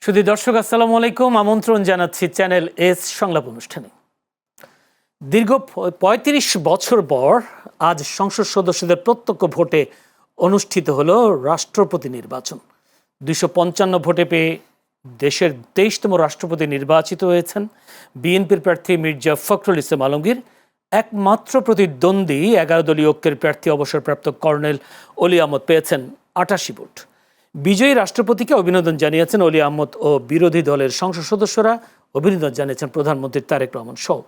শুধু দর্শক আসসালামু আলাইকুম, আমন্ত্রণ জানাচ্ছি চ্যানেল এস সংলাপ অনুষ্ঠানে। দীর্ঘ ৩৫ বছর পর আজ সংসদ সদস্যদের প্রত্যক্ষ ভোটে অনুষ্ঠিত হলো রাষ্ট্রপতি নির্বাচন। ২৫৫ ভোটে পেয়ে দেশের ২৩তম রাষ্ট্রপতি নির্বাচিত হয়েছেন বিএনপির প্রার্থী মির্জা ফখরুল ইসলাম আলমগীর। একমাত্র প্রতিদ্বন্দ্বী ১১ দলীয় ঐক্যের প্রার্থী অবসরপ্রাপ্ত কর্নেল অলি আহমদ পেয়েছেন ৮৮ ভোট। বিজয়ী রাষ্ট্রপতিকে অভিনন্দন জানিয়েছেন অলি আহমদ ও বিরোধী দলের সংসদ সদস্যরা। অভিনন্দন জানিয়েছেন প্রধানমন্ত্রী তারেক রহমান সহ।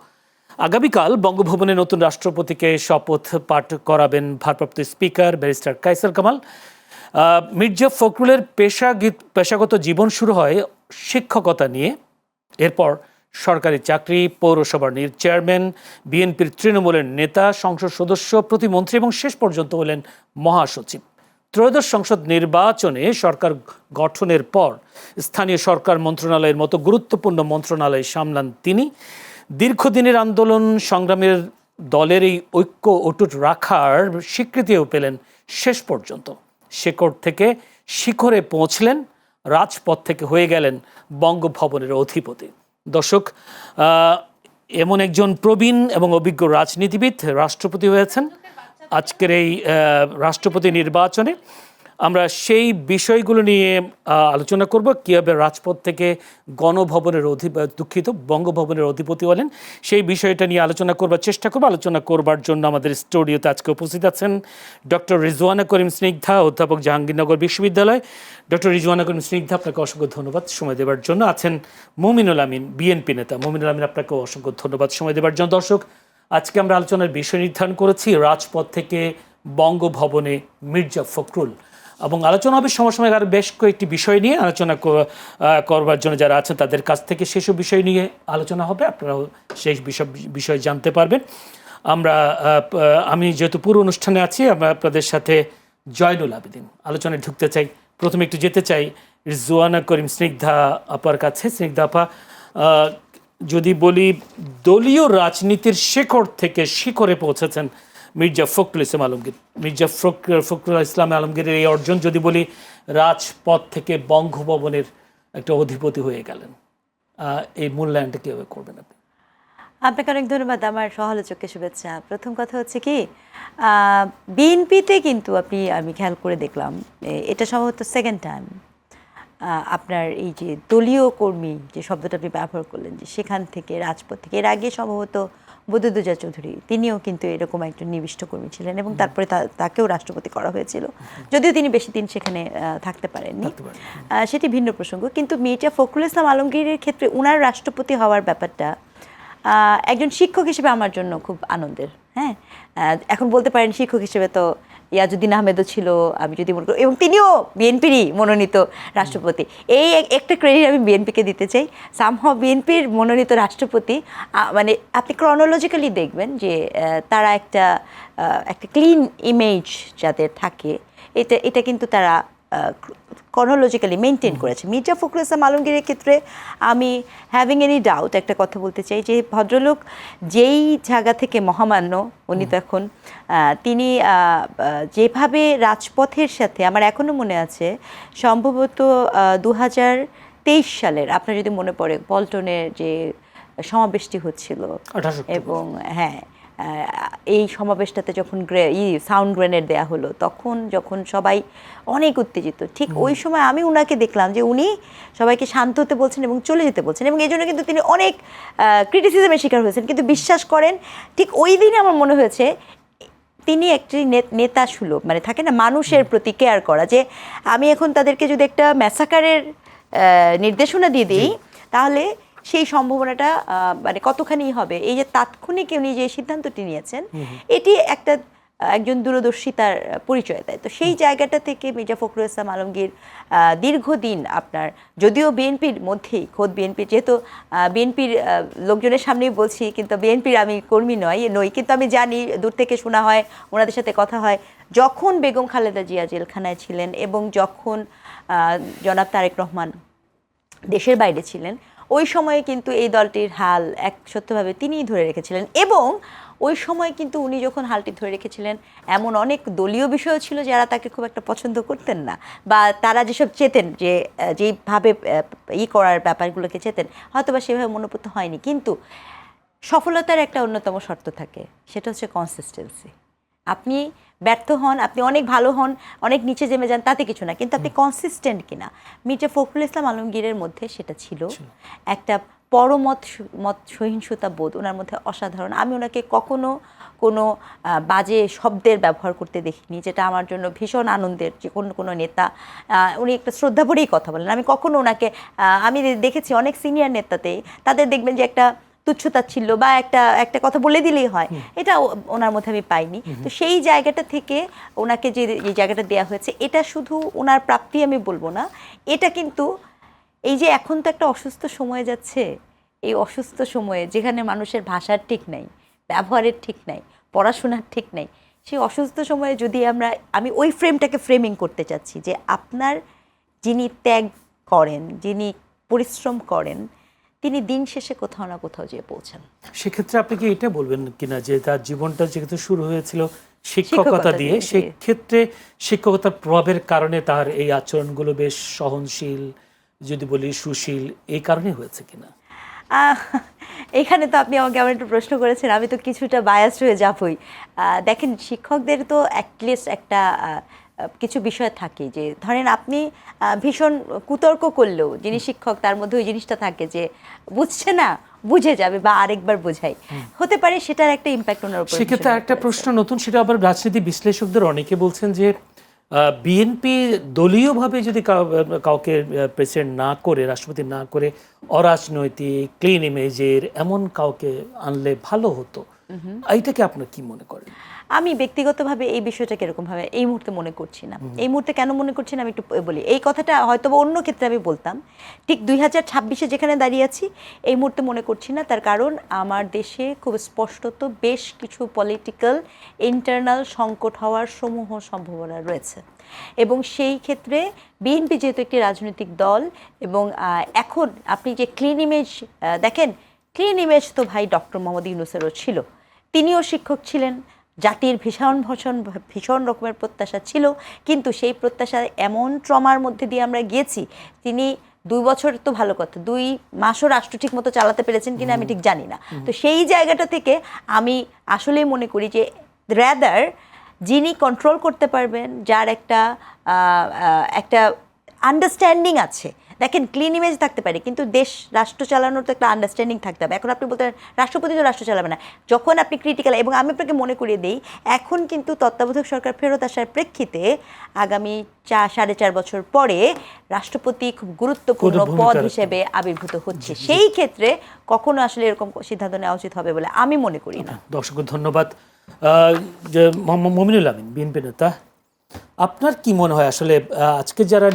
আগামীকাল বঙ্গভবনে নতুন রাষ্ট্রপতিকে শপথ পাঠ করাবেন ভারপ্রাপ্ত স্পিকার ব্যারিস্টার কায়সার কামাল। মির্জা ফখরুলের পেশাগত জীবন শুরু হয় শিক্ষকতা নিয়ে। এরপর সরকারি চাকরি, পৌরসভার চেয়ারম্যান, বিএনপির তৃণমূলের নেতা, সংসদ সদস্য, প্রতিমন্ত্রী এবং শেষ পর্যন্ত হলেন মহাসচিব। ত্রয়োদশ সংসদ নির্বাচনে সরকার গঠনের পর স্থানীয় সরকার মন্ত্রণালয়ের মতো গুরুত্বপূর্ণ মন্ত্রণালয় সামলান তিনি। দীর্ঘদিনের আন্দোলন সংগ্রামের দলের এই ঐক্য অটুট রাখার স্বীকৃতিও পেলেন শেষ পর্যন্ত। শেকড় থেকে শিখরে পৌঁছলেন, রাজপথ থেকে হয়ে গেলেন বঙ্গভবনের অধিপতি। দর্শক, এমন একজন প্রবীণ এবং অভিজ্ঞ রাজনীতিবিদ রাষ্ট্রপতি হয়েছেন আজকের এই রাষ্ট্রপতি নির্বাচনে। আমরা সেই বিষয়গুলো নিয়ে আলোচনা করব। কীভাবে রাজপথ থেকে বঙ্গভবনের অধিপতি হলেন, সেই বিষয়টা নিয়ে আলোচনা করবার চেষ্টা করব। আলোচনা করবার জন্য আমাদের স্টুডিওতে আজকে উপস্থিত আছেন ডক্টর রিজওয়ানা করিম স্নিগ্ধা, অধ্যাপক জাহাঙ্গীরনগর বিশ্ববিদ্যালয়। ডক্টর রিজওয়ানা করিম স্নিগ্ধা, আপনাকে অসংখ্য ধন্যবাদ সময় দেওয়ার জন্য। আছেন মুমিনুল আমিন, বিএনপি নেতা। মুমিনুল আমিন, আপনাকেও অসংখ্য ধন্যবাদ সময় দেওয়ার জন্য। দর্শক, আজকে আমরা আলোচনার বিষয় নির্ধারণ করেছি রাজপথ থেকে বঙ্গভবনে মির্জা ফখরুল, এবং আলোচনা হবে সমসাময়িক আর বেশ কয়েকটি বিষয় নিয়ে আলোচনা করবার জন্য যারা আছেন তাদের কাছ থেকে সেসব বিষয় নিয়ে আলোচনা হবে। আপনারাও সেই বিষয় জানতে পারবেন। আমি যেহেতু পুরো অনুষ্ঠানে আছি, আমরা আপনাদের সাথে জয়নুল আবেদিন আলোচনায় ঢুকতে চাই। প্রথমে একটু যেতে চাই রিজওয়ানা করিম স্নিগ্ধা আপার কাছে। স্নিগ্ধা আপা, যদি বলি দলীয় রাজনীতির শেকড় থেকে শিখরে পৌঁছেছেন মির্জা ফখরুল ইসলাম আলমগীর। মির্জা ফখরুল ইসলাম আলমগীরের এই অর্জন, যদি বলি রাজপথ থেকে বঙ্গভবনের একটা অধিপতি হয়ে গেলেন, এই মূল্যায়নটা কীভাবে করবেন আপনি? আপনাকে অনেক ধন্যবাদ। আমার সহালোচককে শুভেচ্ছা। প্রথম কথা হচ্ছে কি, বিএনপিতে কিন্তু আমি খেয়াল করে দেখলাম এটা সম্ভবত সেকেন্ড টাইম আপনার এই যে দলীয় কর্মী যে শব্দটা আপনি ব্যবহার করলেন, যে সেখান থেকে রাজপথ থেকে, এর আগে সম্ভবত বদরুদ্দোজা চৌধুরী তিনিও কিন্তু এরকম একজন নিবিষ্ট কর্মী ছিলেন এবং তারপরে তাকেও রাষ্ট্রপতি করা হয়েছিল, যদিও তিনি বেশি দিন সেখানে থাকতে পারেননি, সেটি ভিন্ন প্রসঙ্গ। কিন্তু মির্জা ফখরুল ইসলাম আলমগীরের ক্ষেত্রে উনার রাষ্ট্রপতি হওয়ার ব্যাপারটা একজন শিক্ষক হিসেবে আমার জন্য খুব আনন্দের। হ্যাঁ, এখন বলতে পারেন শিক্ষক হিসেবে তো ইয়াজউদ্দিন আহমেদও ছিল, আমি যদি মনে করি, এবং তিনিও বিএনপিরই মনোনীত রাষ্ট্রপতি। এই একটা ক্রেডিট আমি বিএনপিকে দিতে চাই। সামহাও বিএনপির মনোনীত রাষ্ট্রপতি, মানে আপনি ক্রনোলজিক্যালি দেখবেন যে তারা একটা ক্লিন ইমেজ যাদের থাকে, এটা কিন্তু তারা ক্রনোলজিক্যালি মেনটেন করেছে। মির্জা ফখরুল ইসলাম আলমগীরের ক্ষেত্রে আমি হ্যাভিং এনি ডাউট একটা কথা বলতে চাই যে ভদ্রলোক যেই জায়গা থেকে মহামান্য, উনি তো এখন তিনি যেভাবে রাজপথের সাথে, আমার এখনও মনে আছে সম্ভবত 2023 সালের, আপনার যদি মনে পড়ে পল্টনের যে সমাবেশটি হচ্ছিল, এবং হ্যাঁ এই সমাবেশটাতে যখন সাউন্ড গ্রেনেড দেয়া হলো, তখন যখন সবাই অনেক উত্তেজিত, ঠিক ওই সময় আমি উনাকে দেখলাম যে উনি সবাইকে শান্ত হতে বলছেন এবং চলে যেতে বলছেন, এবং এই জন্য কিন্তু তিনি অনেক ক্রিটিসিজমের শিকার হয়েছেন। কিন্তু বিশ্বাস করেন, ঠিক ওই দিনে আমার মনে হয়েছে তিনি একটি নেতা সুলভ, মানে থাকে না মানুষের প্রতি কেয়ার করা, যে আমি এখন তাদেরকে যদি একটা ম্যাসাকারের নির্দেশনা দিয়ে দিই তাহলে সেই সম্ভাবনাটা মানে কতখানি হবে। এই যে তাৎক্ষণিক উনি যে সিদ্ধান্তটি নিয়েছেন, এটি একজন দূরদর্শিতার পরিচয় দেয়। তো সেই জায়গাটা থেকে মির্জা ফখরুল ইসলাম আলমগীর দীর্ঘদিন আপনার, যদিও বিএনপির মধ্যেই, খোদ বিএনপির, যেহেতু বিএনপির লোকজনের সামনেই বলছি, কিন্তু বিএনপির আমি কর্মী নই, কিন্তু আমি জানি, দূর থেকে শোনা হয়, ওনাদের সাথে কথা হয়, যখন বেগম খালেদা জিয়া জেলখানায় ছিলেন এবং যখন জনাব তারেক রহমান দেশের বাইরে ছিলেন, ওই সময়ে কিন্তু এই দলটির হাল এক সত্যভাবে তিনিই ধরে রেখেছিলেন, এবং ওই সময় কিন্তু উনি যখন হালটি ধরে রেখেছিলেন এমন অনেক দলীয় বিষয় ছিল যারা তাকে খুব একটা পছন্দ করতেন না, বা তারা যেসব চেতেন যে যেইভাবে করার ব্যাপারগুলোকে চেতেন হয়তো বা সেভাবে মনোপুত হয়নি। কিন্তু সফলতার একটা অন্যতম শর্ত থাকে, সেটা হচ্ছে কনসিস্টেন্সি। আপনি ব্যর্থ হন, আপনি অনেক ভালো হন, অনেক নিচে নেমে যান, তাতে কিছু না, কিন্তু আপনি কনসিস্টেন্ট কিনা। মির্জা ফখরুল ইসলাম আলমগীরের মধ্যে সেটা ছিল। একটা মত সহিংসতা বোধ ওনার মধ্যে অসাধারণ। আমি ওনাকে কখনো কোনো বাজে শব্দের ব্যবহার করতে দেখিনি, যেটা আমার জন্য ভীষণ আনন্দের। যে কোনো নেতা উনি একটা শ্রদ্ধা ভরেই কথা বলেন। আমি কখনো ওনাকে আমি দেখেছি অনেক সিনিয়র নেতাতেই তাদের দেখবেন যে একটা তুচ্ছতাচ্ছিল্য বা একটা কথা বলে দিলেই হয়, এটা ওনার মধ্যে আমি পাইনি। তো সেই জায়গাটা থেকে ওনাকে যে জায়গাটা দেওয়া হয়েছে, এটা শুধু ওনার প্রাপ্তি আমি বলবো না, এটা কিন্তু এই যে এখন তো একটা অসুস্থ সময় যাচ্ছে, এই অসুস্থ সময়ে যেখানে মানুষের ভাষার ঠিক নাই, ব্যবহারের ঠিক নাই, পড়াশোনার ঠিক নাই, সেই অসুস্থ সময়ে যদি আমি ওই ফ্রেমটাকে ফ্রেমিং করতে চাচ্ছি যে আপনার যিনি ত্যাগ করেন, যিনি পরিশ্রম করেন, তিনি দিন শেষে কোথাও না কোথাও যেয়ে পৌঁছান। সেক্ষেত্রে আপনি কি এটা বলবেন কিনা যে তার জীবনটা যেহেতু শুরু হয়েছিল শিক্ষকতা দিয়ে, সেক্ষেত্রে শিক্ষকতার প্রভাবের কারণে তার এই আচরণগুলো বেশ সহনশীল, যদি বলি সুশীল, এই কারণে হয়েছে কিনা? এখানে তো আপনি আমাকে আবার একটু প্রশ্ন করেছেন, আমি তো কিছুটা বায়াসড হয়ে যাবই। দেখেন, শিক্ষকদের তো অ্যাটলিস্ট একটা কিছু বিষয় থাকে, যে ধরেন আপনি ভীষণ কুতর্ক করলেও যিনি শিক্ষক তার মধ্যে ওই জিনিসটা থাকে যে বুঝছে না, বুঝে যাবে বা আরেকবার বোঝাই, হতে পারে সেটার একটা ইম্প্যাক্ট ওনার উপর। সেক্ষেত্রে একটা প্রশ্ন নতুন, সেটা আবার রাজনীতি বিশ্লেষকদের অনেকে বলছেন যে বিএনপি দলীয়ভাবে যদি কাউকে প্রেসিডেন্ট না করে, রাষ্ট্রপতি না করে, অরাজনৈতিক ক্লিন ইমেজের এমন কাউকে আনলে ভালো হতো, এইটাকে আপনার কি মনে করেন? আমি ব্যক্তিগতভাবে এই বিষয়টাকে এরকমভাবে এই মুহূর্তে মনে করছি না। এই মুহূর্তে কেন মনে করছি না আমি একটু বলি। এই কথাটা হয়তো অন্য ক্ষেত্রে আমি বলতাম, ঠিক 2026-এ যেখানে দাঁড়িয়ে আছি এই মুহূর্তে মনে করছি না। তার কারণ আমার দেশে খুব স্পষ্টত বেশ কিছু পলিটিক্যাল ইন্টারনাল সংকট হওয়ার সমূহ সম্ভাবনা রয়েছে, এবং সেই ক্ষেত্রে বিএনপি যেহেতু একটি রাজনৈতিক দল, এবং এখন আপনি যে ক্লিন ইমেজ দেখেন, ক্লিন ইমেজ তো ভাই ডক্টর মোহাম্মদ ইউনূসেরও ছিল, তিনিও শিক্ষক ছিলেন, জাতির ভীষণ রকমের প্রত্যাশা ছিল, কিন্তু সেই প্রত্যাশা এমন ট্রমার মধ্যে দিয়ে আমরা গিয়েছি। তিনি 2 বছর তো ভালো কথা, 2 মাসও রাষ্ট্র ঠিক মতো চালাতে পেরেছেন কিনা আমি ঠিক জানি না। তো সেই জায়গাটা থেকে আমি আসলেই মনে করি যে রাদার যিনি কন্ট্রোল করতে পারবেন, যার একটা আন্ডারস্ট্যান্ডিং আছে। দেখেন, ক্লিন ইমেজ থাকতে পারে, কিন্তু রাষ্ট্র চালানোর তো একটা আন্ডারস্ট্যান্ডিং থাকতে হবে। এখন আপনি বলতে রাষ্ট্রপতি তো রাষ্ট্র চালাবে না, যখন আপনি ক্রিটিক্যাল, এবং আমি আপনাকে মনে করিয়ে দিই, এখন কিন্তু তত্ত্বাবধায়ক সরকার ফেরত আসার প্রেক্ষিতে আগামী 4-4.5 বছর পরে রাষ্ট্রপতি খুব গুরুত্বপূর্ণ পদ হিসেবে আবির্ভূত হচ্ছে। সেই ক্ষেত্রে কখনো আসলে এরকম সিদ্ধান্ত নেওয়া উচিত হবে বলে আমি মনে করি না। দর্শক ধন্যবাদ। মমিনুল আমিন, বিএনপি নেতা, আপনার কি মনে হয় আসলে আজকে যারা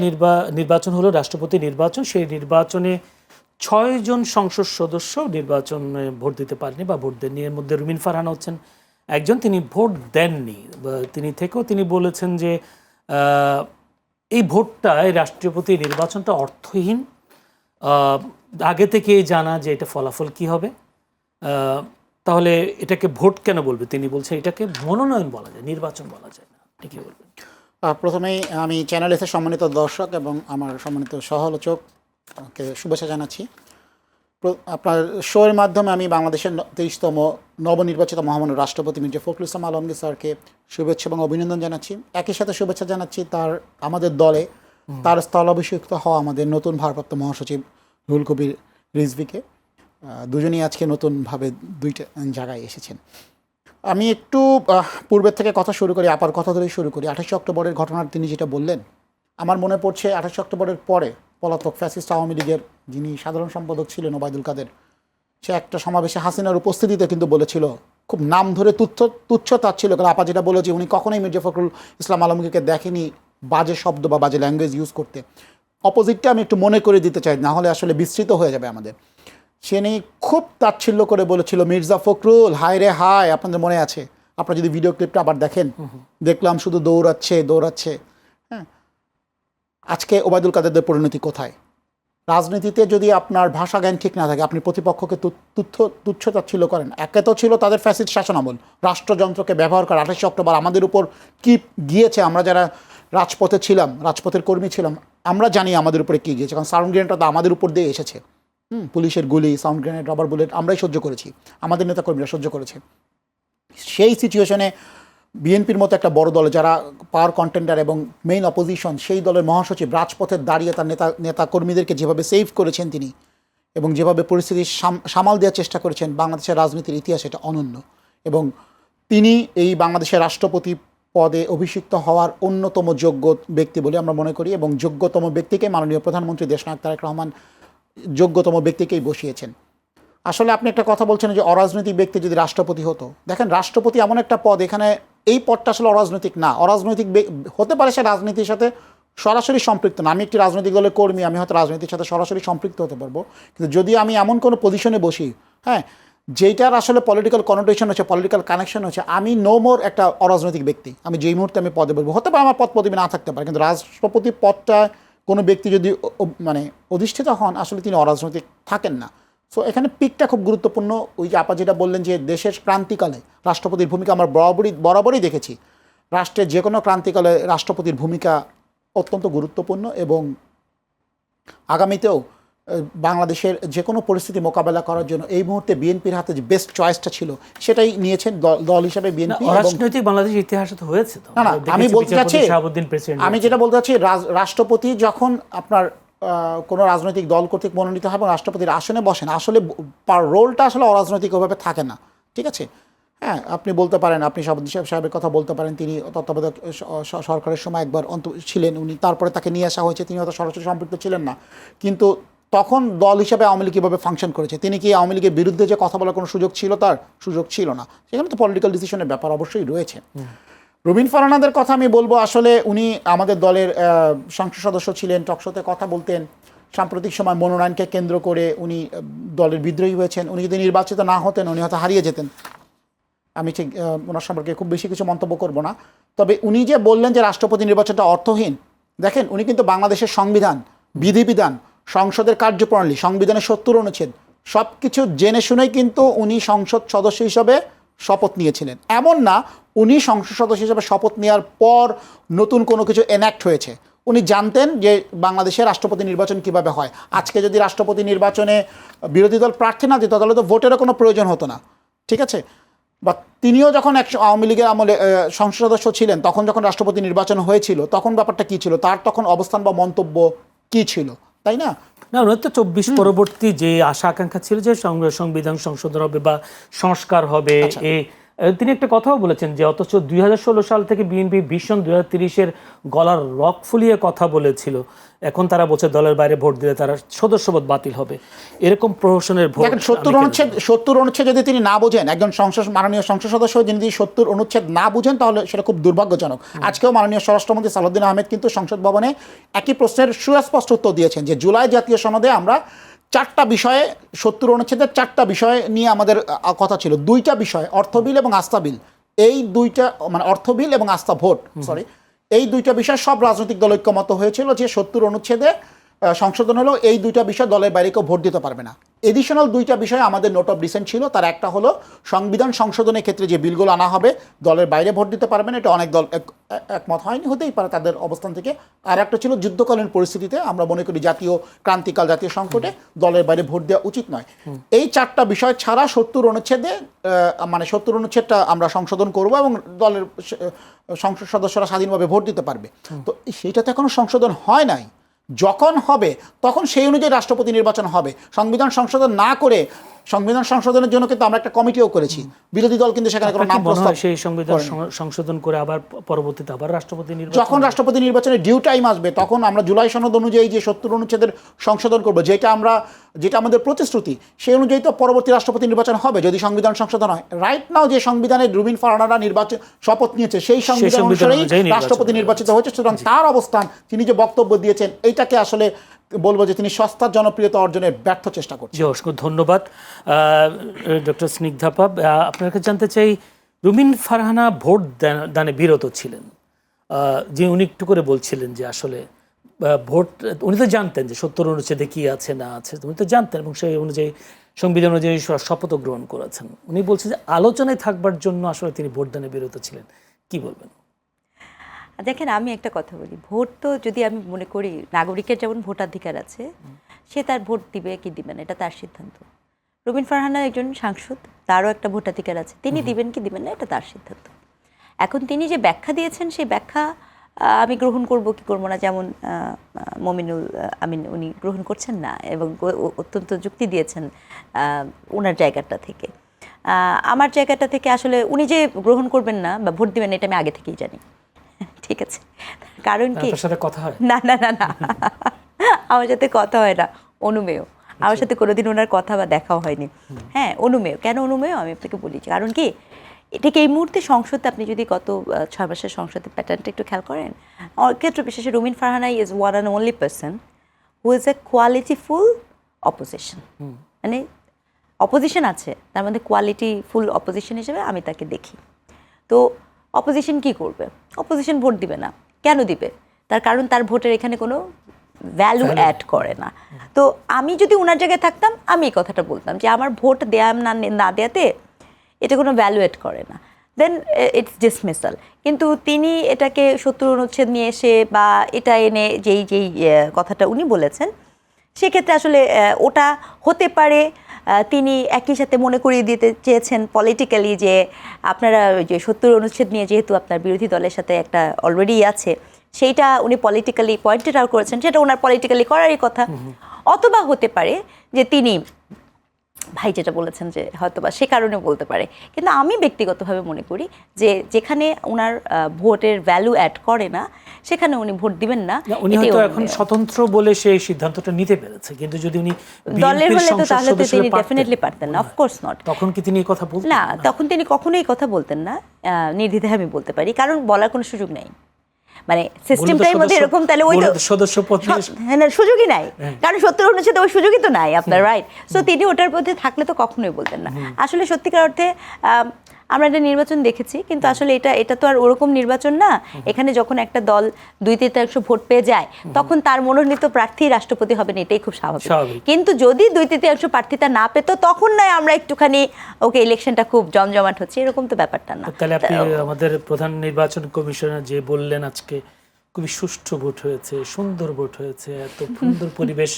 নির্বাচন হলো, রাষ্ট্রপতি নির্বাচন, সেই নির্বাচনে 6 জন সংসদ সদস্য নির্বাচনে ভোট দিতে পারেনি বা ভোট দেননি। এর মধ্যে রুমিন ফারহানা হচ্ছেন একজন, তিনি ভোট দেননি। তিনি বলেছেন যে এই ভোটটা, এই রাষ্ট্রপতি নির্বাচনটা অর্থহীন, আগে থেকে জানা যে এটা ফলাফল কি হবে, তাহলে এটাকে ভোট কেন বলবে? তিনি বলছেন এটাকে মনোনয়ন বলা যায়, নির্বাচন বলা যায় না। আপনি কি বলবেন? প্রথমেই আমি চ্যানেল এসে সম্মানিত দর্শক এবং আমার সম্মানিত সহ-আলোচককে শুভেচ্ছা জানাচ্ছি। আপনার শোয়ের মাধ্যমে আমি বাংলাদেশের 23তম নবনির্বাচিত মহামান্য রাষ্ট্রপতি মির্জা ফখরুল ইসলাম আলমগীর স্যারকে শুভেচ্ছা এবং অভিনন্দন জানাচ্ছি। একই সাথে শুভেচ্ছা জানাচ্ছি আমাদের দলে তার স্থলাভিষিক্ত হওয়া আমাদের নতুন ভারপ্রাপ্ত মহাসচিব রুহুল কবির রিজভীকে। দুজনই আজকে নতুনভাবে 2টা জায়গায় এসেছেন। আমি একটু পূর্বের থেকে কথা শুরু করি, আপার কথা ধরেই শুরু করি। 28 অক্টোবরের ঘটনার তিনি যেটা বললেন, আমার মনে পড়ছে 28 অক্টোবরের পরে পলাতক ফ্যাসিস্ট আওয়ামী লীগের যিনি সাধারণ সম্পাদক ছিলেন ওবায়দুল কাদের, সে একটা সমাবেশে হাসিনার উপস্থিতিতে কিন্তু বলেছিল, খুব নাম ধরে তুচ্ছ তাচ্ছিল, কারণ আপা যেটা বলেছে উনি কখনোই মির্জা ফখরুল ইসলাম আলমগীরকে দেখেনি বাজে শব্দ বা বাজে ল্যাঙ্গুয়েজ ইউজ করতে। অপোজিটটা আমি একটু মনে করে দিতে চাই, না হলে আসলে বিস্তৃত হয়ে যাবে আমাদের। সে নিয়ে খুব তাচ্ছিল্য করে বলেছিল, মির্জা ফখরুল হায় রে হায়। আপনাদের মনে আছে, আপনারা যদি ভিডিও ক্লিপটা আবার দেখেন, দেখলাম শুধু দৌড়াচ্ছে। হ্যাঁ, আজকে ওবায়দুল কাদেরদের পরিণতি কোথায়? রাজনীতিতে যদি আপনার ভাষা জ্ঞান ঠিক না থাকে, আপনি প্রতিপক্ষকে তুচ্ছতাচ্ছিল্য করেন। একে তো ছিল তাদের ফ্যাসিস্ট শাসনামল, রাষ্ট্রযন্ত্রকে ব্যবহার করা। 28 অক্টোবর আমাদের উপর কি গিয়েছে, আমরা যারা রাজপথে ছিলাম, রাজপথের কর্মী ছিলাম, আমরা জানি আমাদের উপরে কী গিয়েছে। কারণ সাউন্ড গ্রেনেডটা তো আমাদের উপর দিয়ে এসেছে। পুলিশের গুলি, সাউন্ড গ্রেনেড, রাবার বুলেট আমরাই সহ্য করেছি, আমাদের নেতাকর্মীরা সহ্য করেছে। সেই সিচুয়েশনে বিএনপির মতো একটা বড় দল, যারা পাওয়ার কন্টেন্ডার এবং মেইন অপোজিশন, সেই দলের মহাসচিব রাজপথে দাঁড়িয়ে তার নেতা কর্মীদেরকে যেভাবে সেভ করেছেন তিনি, এবং যেভাবে পরিস্থিতি সামাল দেওয়ার চেষ্টা করেছেন, বাংলাদেশের রাজনীতির ইতিহাস এটা অনন্য। এবং তিনি এই বাংলাদেশের রাষ্ট্রপতি পদে অভিষিক্ত হওয়ার অন্যতম যোগ্য ব্যক্তি বলে আমরা মনে করি, এবং যোগ্যতম ব্যক্তিকে মাননীয় প্রধানমন্ত্রী দেশনায়ক তারেক রহমান যোগ্যতম ব্যক্তিকেই বসিয়েছেন। আসলে আপনি একটা কথা বলছেন যে অরাজনৈতিক ব্যক্তি যদি রাষ্ট্রপতি হতো, দেখেন রাষ্ট্রপতি এমন একটা পদ, এখানে এই পদটা আসলে অরাজনৈতিক না। অরাজনৈতিক হতে পারে সে রাজনীতির সাথে সরাসরি সম্পৃক্ত না। আমি একটি রাজনৈতিক দলের কর্মী, আমি হয়তো রাজনীতির সাথে সরাসরি সম্পৃক্ত হতে পারবো, কিন্তু যদি আমি এমন কোনো পজিশনে বসি, হ্যাঁ, যেটার আসলে পলিটিক্যাল কনোটেশন হচ্ছে, পলিটিক্যাল কানেকশন হচ্ছে, আমি নো মোর একটা অরাজনৈতিক ব্যক্তি। আমি যেই মুহূর্তে আমি পদে বলবো, হতে পারে আমার পদ পদবি না থাকতে পারে, কিন্তু রাষ্ট্রপতি পদটা কোনো ব্যক্তি যদি মানে অধিষ্ঠিত হন, আসলে তিনি অরাজনৈতিক থাকেন না। সো এখানে পিকটা খুব গুরুত্বপূর্ণ। ওই যে আপা যেটা বললেন যে দেশের ক্রান্তিকালে রাষ্ট্রপতির ভূমিকা আমরা বরাবরই দেখেছি। রাষ্ট্রের যে কোনো ক্রান্তিকালে রাষ্ট্রপতির ভূমিকা অত্যন্ত গুরুত্বপূর্ণ, এবং আগামীতেও বাংলাদেশের যে কোনো পরিস্থিতি মোকাবেলা করার জন্য এই মুহূর্তে বিএনপির হাতে যে বেস্ট চয়েসটা ছিল সেটাই নিয়েছেন দল হিসাবে বিএনপি। রাজনৈতিক বাংলাদেশের ইতিহাসে তো হয়েছে তো। না, আমি বলতে চাচ্ছি, আমি যেটা বলতে চাচ্ছি, রাষ্ট্রপতি যখন আপনার কোনো রাজনৈতিক দল কর্তৃক মনোনীত হয় এবং রাষ্ট্রপতির আসনে বসেন, আসলে রোলটা আসলে অরাজনৈতিকভাবে থাকে না। ঠিক আছে, হ্যাঁ, আপনি বলতে পারেন, আপনি সাহেবের কথা বলতে পারেন, তিনি তত্ত্বাবধায়ক সরকারের সময় একবার ছিলেন উনি, তারপরে তাকে নিয়ে আসা হয়েছে, তিনি হয়তো সরাসরি সম্পৃক্ত ছিলেন না, কিন্তু তখন দল হিসাবে আওয়ামী লীগ কীভাবে ফাংশন করেছে, তিনি কি আওয়ামী লীগের বিরুদ্ধে যে কথা বলার কোনো সুযোগ ছিল, তার সুযোগ ছিল না। সেখানে তো পলিটিক্যাল ডিসিশনের ব্যাপার অবশ্যই রয়েছে। রুবিন ফারহানাদের কথা আমি বলবো, আসলে উনি আমাদের দলের সংসদ সদস্য ছিলেন, টকশোতে কথা বলতেন। সাম্প্রতিক সময় মনোনয়নকে কেন্দ্র করে উনি দলের বিদ্রোহী হয়েছেন। উনি যদি নির্বাচিত না হতেন, উনি হয়তো হারিয়ে যেতেন। আমি ঠিক ওনার সম্পর্কে খুব বেশি কিছু মন্তব্য করব না। তবে উনি যে বললেন যে রাষ্ট্রপতি নির্বাচনটা অর্থহীন, দেখেন উনি কিন্তু বাংলাদেশের সংবিধান, বিধিবিধান, সংসদের কার্যপ্রণালী, সংবিধানের 70 অনুচ্ছেদ সব কিছু জেনে শুনেই কিন্তু উনি সংসদ সদস্য হিসাবে শপথ নিয়েছিলেন। এমন না উনি সংসদ সদস্য হিসাবে শপথ নেওয়ার পর নতুন কোনো কিছু এনাক্ট হয়েছে। উনি জানতেন যে বাংলাদেশের রাষ্ট্রপতি নির্বাচন কিভাবে হয়। আজকে যদি রাষ্ট্রপতি নির্বাচনে বিরোধী দল প্রার্থী না দিত, তাহলে তো ভোটেরও কোনো প্রয়োজন হতো না। ঠিক আছে, বা তিনিও যখন আওয়ামী লীগের আমলে সংসদ সদস্য ছিলেন, তখন যখন রাষ্ট্রপতি নির্বাচন হয়েছিল, তখন ব্যাপারটা কী ছিল, তার তখন অবস্থান বা মন্তব্য কী ছিল, তাই না? না, ওনার তো 24 পরবর্তী যে আশা আকাঙ্ক্ষা ছিল যে সংবিধান সংশোধন হবে বা সংস্কার হবে, তিনি একটা কথাও বলেছেন যে অথচ 2016 সাল থেকে বিএনপি ভীষণ 2030-এর গলার রক ফুলিয়ে কথা বলেছিল, এখন তারা বলছে দলের বাইরে ভোট দিলে তারা সদস্যপদ বাতিল হবে। এরকম প্রহসনের ভোট, 70 অনুচ্ছেদ যদি তিনি না বোঝেন, একজন মাননীয় সংসদ সদস্য যদি 70 অনুচ্ছেদ না বুঝেন, তাহলে সেটা খুব দুর্ভাগ্যজনক। আজকেও মাননীয় স্বরাষ্ট্রমন্ত্রী সালাউদ্দিন আহমেদ কিন্তু সংসদ ভবনে একই প্রশ্নের সুস্পষ্ট উত্তর দিয়েছেন যে জুলাই জাতীয় সনদে আমরা 4টা বিষয়ে, 70 অনুচ্ছেদের 4টা বিষয় নিয়ে আমাদের কথা ছিল। 2টা বিষয়, অর্থ বিল এবং আস্থা বিল, এই 2টা মানে অর্থ বিল এবং আস্থা ভোট, এই 2টা বিষয় সব রাজনৈতিক দল ঐক্যমত হয়েছিল যে 70 অনুচ্ছেদে সংশোধন হলেও এই 2টা বিষয় দলের বাইরে কেউ ভোট দিতে পারবে না। এডিশনাল 2টা বিষয় আমাদের নোট অফ ডিসেন্ট ছিল। তার একটা হলো সংবিধান সংশোধনের ক্ষেত্রে যে বিলগুলো আনা হবে দলের বাইরে ভোট দিতে পারবে না, এটা অনেক দল একমত হয়নি, হতেই পারে তাদের অবস্থান থেকে। আর একটা ছিল যুদ্ধকালীন পরিস্থিতিতে আমরা মনে করি জাতীয় ক্রান্তিকাল, জাতীয় সংকটে দলের বাইরে ভোট দেওয়া উচিত নয়। এই 4টা বিষয় ছাড়া 70 অনুচ্ছেদে মানে 70 অনুচ্ছেদটা আমরা সংশোধন করব এবং দলের সংসদ সদস্যরা স্বাধীনভাবে ভোট দিতে পারবে। তো সেইটা তো এখনো সংশোধন হয় নাই। যখন হবে তখন সেই অনুযায়ী রাষ্ট্রপতি নির্বাচন হবে। সংবিধান সংশোধন না করে, সংবিধান সংশোধনের জন্য কিন্তু আমরা একটা কমিটিও করেছি, বিরোধী দল কিন্তু সেখানে কোনো নাম প্রস্তাব, সেই সংবিধান সংশোধন করে আবার পরবর্তীতে আবার রাষ্ট্রপতি নির্বাচন, যখন রাষ্ট্রপতি নির্বাচনের ডিউ টাইম আসবে তখন আমরা জুলাই সনদ অনুযায়ী যে 70 অনুচ্ছেদের সংশোধন করব, যেটা আমাদের প্রতিশ্রুতি, সেই অনুযায়ী তো পরবর্তী রাষ্ট্রপতি নির্বাচন হবে যদি সংবিধান সংশোধন হয়। রাইট নাও যে সংবিধানে রুবিন ফারহানারা নির্বাচন শপথ নিয়েছে সেই সংবিধান অনুযায়ী রাষ্ট্রপতি নির্বাচিত হয়েছে। সুতরাং তার অবস্থান, তিনি যে বক্তব্য দিয়েছেন, এইটাকে আসলে বলবো যে তিনি সস্তার জনপ্রিয়তা অর্জনের ব্যর্থ চেষ্টা করছেন। অসংখ্য ধন্যবাদ ডক্টর স্নিগ্ধাপা। আপনার কাছে জানতে চাই, রুবিন ফারহানা ভোট দানে বিরত ছিলেন, যে উনি একটু করে বলছিলেন যে আসলে ভোট উনি তো জানতেন যে ৭০ অনুচ্ছেদে কি আছে না আছে, উনি তো জানতেন এবং সেই অনুযায়ী সংবিধান অনুযায়ী শপথ গ্রহণ করেছেন। উনি বলছেন যে আলোচনায় থাকবার জন্য আসলে তিনি ভোটদানে বিরত ছিলেন, কি বলবেন? দেখেন, আমি একটা কথা বলি, ভোট তো যদি আমি মনে করি নাগরিকের যেমন ভোটাধিকার আছে, সে তার ভোট দিবে কি দিবে না এটা তার সিদ্ধান্ত। রুমিন ফারহানা একজন সাংসদ, তারও একটা ভোটাধিকার আছে, তিনি দিবেন কি দিবেন না এটা তার সিদ্ধান্ত। এখন তিনি যে ব্যাখ্যা দিয়েছেন সেই ব্যাখ্যা আমি গ্রহণ করব কি করবো না, যেমন মমিনুল আমিন উনি গ্রহণ করছেন না এবং অত্যন্ত যুক্তি দিয়েছেন ওনার জায়গাটা থেকে। আমার জায়গাটা থেকে আসলে উনি যে গ্রহণ করবেন না বা ভোট দিবেন এটা আমি আগে থেকেই জানি, ঠিক আছে? কারণ কি, আপনার সাথে কথা হয়? না না না না আমার সাথে কথা হয় না, অনুমেয়। আমার সাথে কোনোদিন ওনার কথা বা দেখাও হয়নি। হ্যাঁ, অনুমেয়। কেন অনুমেয় আমি আপনাকে বলি, কারণ কি, এটাকে এই মুহূর্তে সংসদে আপনি যদি গত 6 মাসের সংসদের প্যাটার্নটা একটু খেয়াল করেন, ক্ষেত্র বিশেষে Rumin Farhana is one and only person who is a qualityful opposition. মানে অপোজিশন আছে, তার মধ্যে কোয়ালিটিফুল অপোজিশন হিসেবে আমি তাকে দেখি। তো অপোজিশন কি করবে? অপোজিশন ভোট দিবে না। কেন দিবে? তার কারণ তার ভোটের এখানে কোনো ভ্যালু অ্যাড করে না। তো আমি যদি ওনার জায়গায় থাকতাম আমি এই কথাটা বলতাম যে আমার ভোট দেয়া না দেয়াতে এটা কোনো ভ্যালু অ্যাড করে না, দেন ইটস ডিসমিসাল। কিন্তু তিনি এটাকে ৭০ অনুচ্ছেদ নিয়ে এসে বা এটা এনে যেই কথাটা উনি বলেছেন, সেক্ষেত্রে আসলে ওটা হতে পারে তিনি একই সাথে মনে করিয়ে দিতে চেয়েছেন পলিটিক্যালি যে আপনারা যে ৭০ অনুচ্ছেদ নিয়ে যেহেতু আপনার বিরোধী দলের সাথে একটা অলরেডি আছে, সেইটা উনি পলিটিক্যালি পয়েন্টেড আউট করেছেন, সেটা ওনার পলিটিক্যালি করারই কথা। অথবা হতে পারে যে তিনি ভাই যেটা বলেছেন যে হয়তোবা সে কারণে বলতে পারে। কিন্তু আমি ব্যক্তিগতভাবে মনে করি যে যেখানে ওনার ভোটের ভ্যালু অ্যাড করে না সেখানে উনি ভোট দিবেন না। উনি হয়তো এখন স্বতন্ত্র বলে সেই সিদ্ধান্তটা নিতে পেরেছে, কিন্তু যদি উনি দলের হলে তো তাহলে তো তিনি ডেফিনেটলি পারতেন না, অফকোর্স নট। তখন কি তিনি এই কথা বলতেন না? তখন তিনি কখনোই কথা বলতেন না, নির্দ্বিধায় আমি বলতে পারি, কারণ বলার কোনো সুযোগ নেই। মানে সিস্টেমটার মধ্যে এরকম, তাহলে ওই সদস্য পদ সুযোগই নাই, কারণ ৭০ অনুচ্ছেদে ওই সুযোগই তো নাই আপনার, রাইট? সো তিনি ওটার মধ্যে থাকলে তো কখনোই বলতেন না। আসলে সত্যিকার অর্থে আমরা একটা নির্বাচন দেখেছি, কিন্তু আসলে এটা তো আর ওরকম নির্বাচন না। এখানে যখন একটা দল 2/3 ভোট পেয়ে যায় তখন তার মনোনীত প্রার্থী রাষ্ট্রপতি হবেন, এটাই খুব স্বাভাবিক। কিন্তু যদি 2/3 প্রার্থীতা না পেত তখন নয় আমরা একটুখানি ওকে ইলেকশনটা খুব জমজমাট হচ্ছে, এরকম তো ব্যাপারটা না। তাহলে আপনি আমাদের প্রধান নির্বাচন কমিশনার যে বললেন আজকে খুবই সুষ্ঠু ভোট হয়েছে, সুন্দর ভোট হয়েছে, এত সুন্দর পরিবেশ,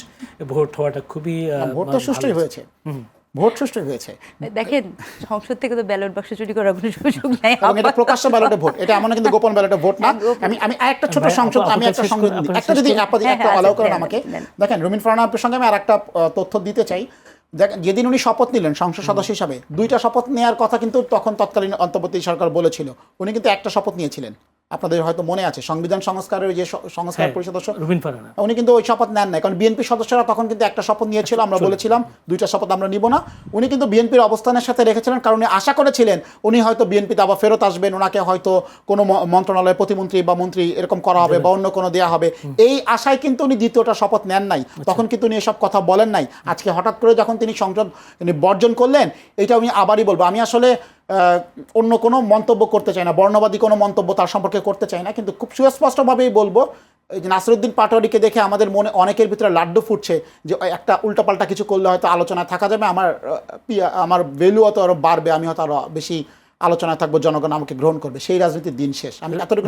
ভোট হওয়াটা খুবই ভোট তো সুষ্ঠুই হয়েছে, ভোট সুষ্ঠু হয়েছে। দেখেন, সংসদ থেকে তো ব্যালট বাক্স চুরি করার কোনো সুযোগ নাই, এটা প্রকাশ্য ব্যালটে ভোট, এটা এমন কিন্তু গোপন ব্যালটে ভোট না। আমি একটা ছোট সংসদ, আমি একটা সংসদ একটা যদি একটা অ্যালাউ করেন আমাকে। দেখেন, রুমিন ফারহানা প্রসঙ্গে আমি আর একটা তথ্য দিতে চাই। দেখেন, যেদিন উনি শপথ নিলেন সংসদ সদস্য হিসাবে, 2টা শপথ নেওয়ার কথা কিন্তু তখন তৎকালীন অন্তর্বর্তী সরকার বলেছিল। উনি কিন্তু একটা শপথ নিয়েছিলেন, আপনাদের হয়তো মনে আছে, সংবিধান সংস্কারের যে সংস্কার পরিষদ সদস্য রুমিন ফারহানা, উনি কিন্তু ওই শপথ নেন নাই, কারণ বিএনপি সদস্যরা তখন কিন্তু একটা শপথ নিয়েছিল। আমরা বলেছিলাম 2টা শপথ আমরা নিব না। উনি কিন্তু বিএনপির অবস্থানের সাথে রেখেছিলেন, কারণ উনি আশা করেছিলেন উনি হয়তো বিএনপিতে আবার ফেরত আসবেন, ওনাকে হয়তো কোনো মন্ত্রণালয়ে প্রতিমন্ত্রী বা মন্ত্রী এরকম করা হবে বা অন্য কোনো দেওয়া হবে, এই আশায় কিন্তু উনি দ্বিতীয়টা শপথ নেন নাই। তখন কিন্তু উনি এসব কথা বলেন নাই। আজকে হঠাৎ করে যখন তিনি সংসদ বর্জন করলেন, এটা আমি আবারই বলবো, আমি আসলে অন্য কোনো মন্তব্য করতে চাই না, বর্ণবাদী কোনো মন্তব্য তার সম্পর্কে করতে চাই না, কিন্তু খুব সুস্পষ্টভাবেই বলবো, নাসিরউদ্দিন পাটোয়ারিকে দেখে আমাদের মনে অনেকের ভিতরে লাড্ডু ফুটছে যে একটা উল্টাপাল্টা কিছু করলে হয়তো আলোচনায় থাকা যাবে, আমার ভ্যালু হয়তো আরও বাড়বে, আমি হয়তো আরও বেশি আলোচনায় থাকবো, জনগণ আমাকে গ্রহণ করবে, সেই রাজনীতির দিন শেষ। আমি এতটুকু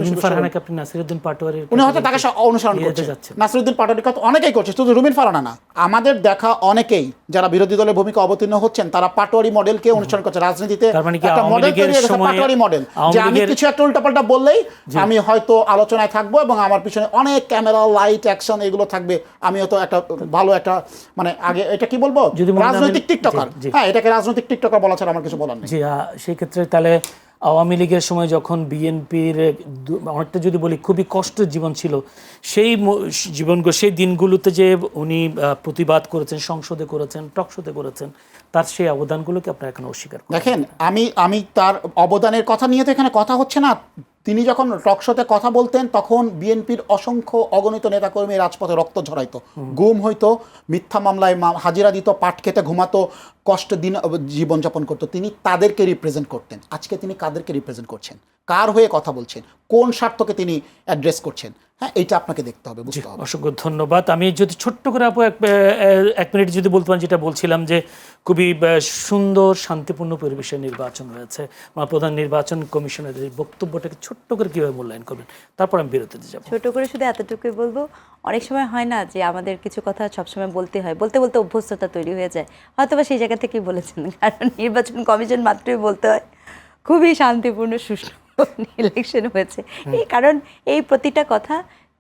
নাসিরউদ্দিন পাটোয়ারি উনি হয়তো তাকে অনুসরণ করছে, নাসিরউদ্দিন পাটোয়ারির কথা অনেকেই করছে, শুধু রুমিন ফারহানা না, আমাদের দেখা অনেকেই যারা বিরোধী দলের ভূমিকা অবতীর্ণ হচ্ছেন তারা পাটোয়ারি মডেলকে অনুসরণ করছে। রাজনীতিতে একটা মডেল তৈরি হয়েছে, পাটোয়ারি মডেল, যে আমি কিছু একটা উল্টাপাল্টা বললেই আমি হয়তো আলোচনায় থাকবো এবং আমার পিছনে অনেক ক্যামেরা, লাইট, অ্যাকশন এগুলো থাকবে, আমি হয়তো একটা ভালো একটা মানে আগে এটা কি বলবো, রাজনৈতিক টিকটকার। হ্যাঁ, এটাকে রাজনৈতিক টিকটকার বলা ছাড়া আমার কিছু বলার নেই। জি, সেই ক্ষেত্রে তাহলে আওয়ামী লীগের সময় যখন বিএনপির অনেকটা যদি বলি খুবই কষ্টের জীবন ছিল, সেই সেই দিনগুলোতে যে উনি প্রতিবাদ করেছেন, সংসদে করেছেন, টকশোতে করেছেন, তার সেই অবদানগুলোকে আপনারা এখন অস্বীকার করেন? দেখেন, আমি তার অবদানের কথা নিয়ে তো এখানে কথা হচ্ছে না। তিনি যখন টকশোতে কথা বলতেন তখন বিএনপির অসংখ্য অগণিত নেতাকর্মী রাজপথে রক্ত ঝরাইতো, গুম হইতো, মিথ্যা মামলায় হাজিরা দিত, পাট খেতে ঘুমাতো, কষ্টে দিন জীবনযাপন করতো, তিনি তাদেরকে রিপ্রেজেন্ট করতেন। আজকে তিনি কাদেরকে রিপ্রেজেন্ট করছেন, কার হয়ে কথা বলছেন, কোন স্বার্থকে তিনি অ্যাড্রেস করছেন, হ্যাঁ এটা আপনাকে দেখতে হবে, বুঝতে হবে। অসংখ্য ধন্যবাদ। আমি যদি ছোট্ট করে আপু এক মিনিট যদি বলতে পারেন, যেটা বলছিলাম যে খুবই সুন্দর শান্তিপূর্ণ পরিবেশে নির্বাচন হয়েছে, প্রধান নির্বাচন কমিশনের এই বক্তব্যটাকে ছোট্ট করে কীভাবে মূল্যায়ন করবেন, তারপর আমি বিরতিতে যাব। ছোট করে শুধু এতটুকুই বলবো, অনেক সময় হয় না যে আমাদের কিছু কথা সবসময় বলতে হয়, বলতে বলতে অভ্যস্ততা তৈরি হয়ে যায়, হয়তো বা সেই জায়গা থেকেই বলেছেন, কারণ নির্বাচন কমিশন মাত্রই বলতে হয় খুবই শান্তিপূর্ণ সুষ্ঠু ইলেকশন হয়েছে। এই কারণ এই প্রতিটা কথা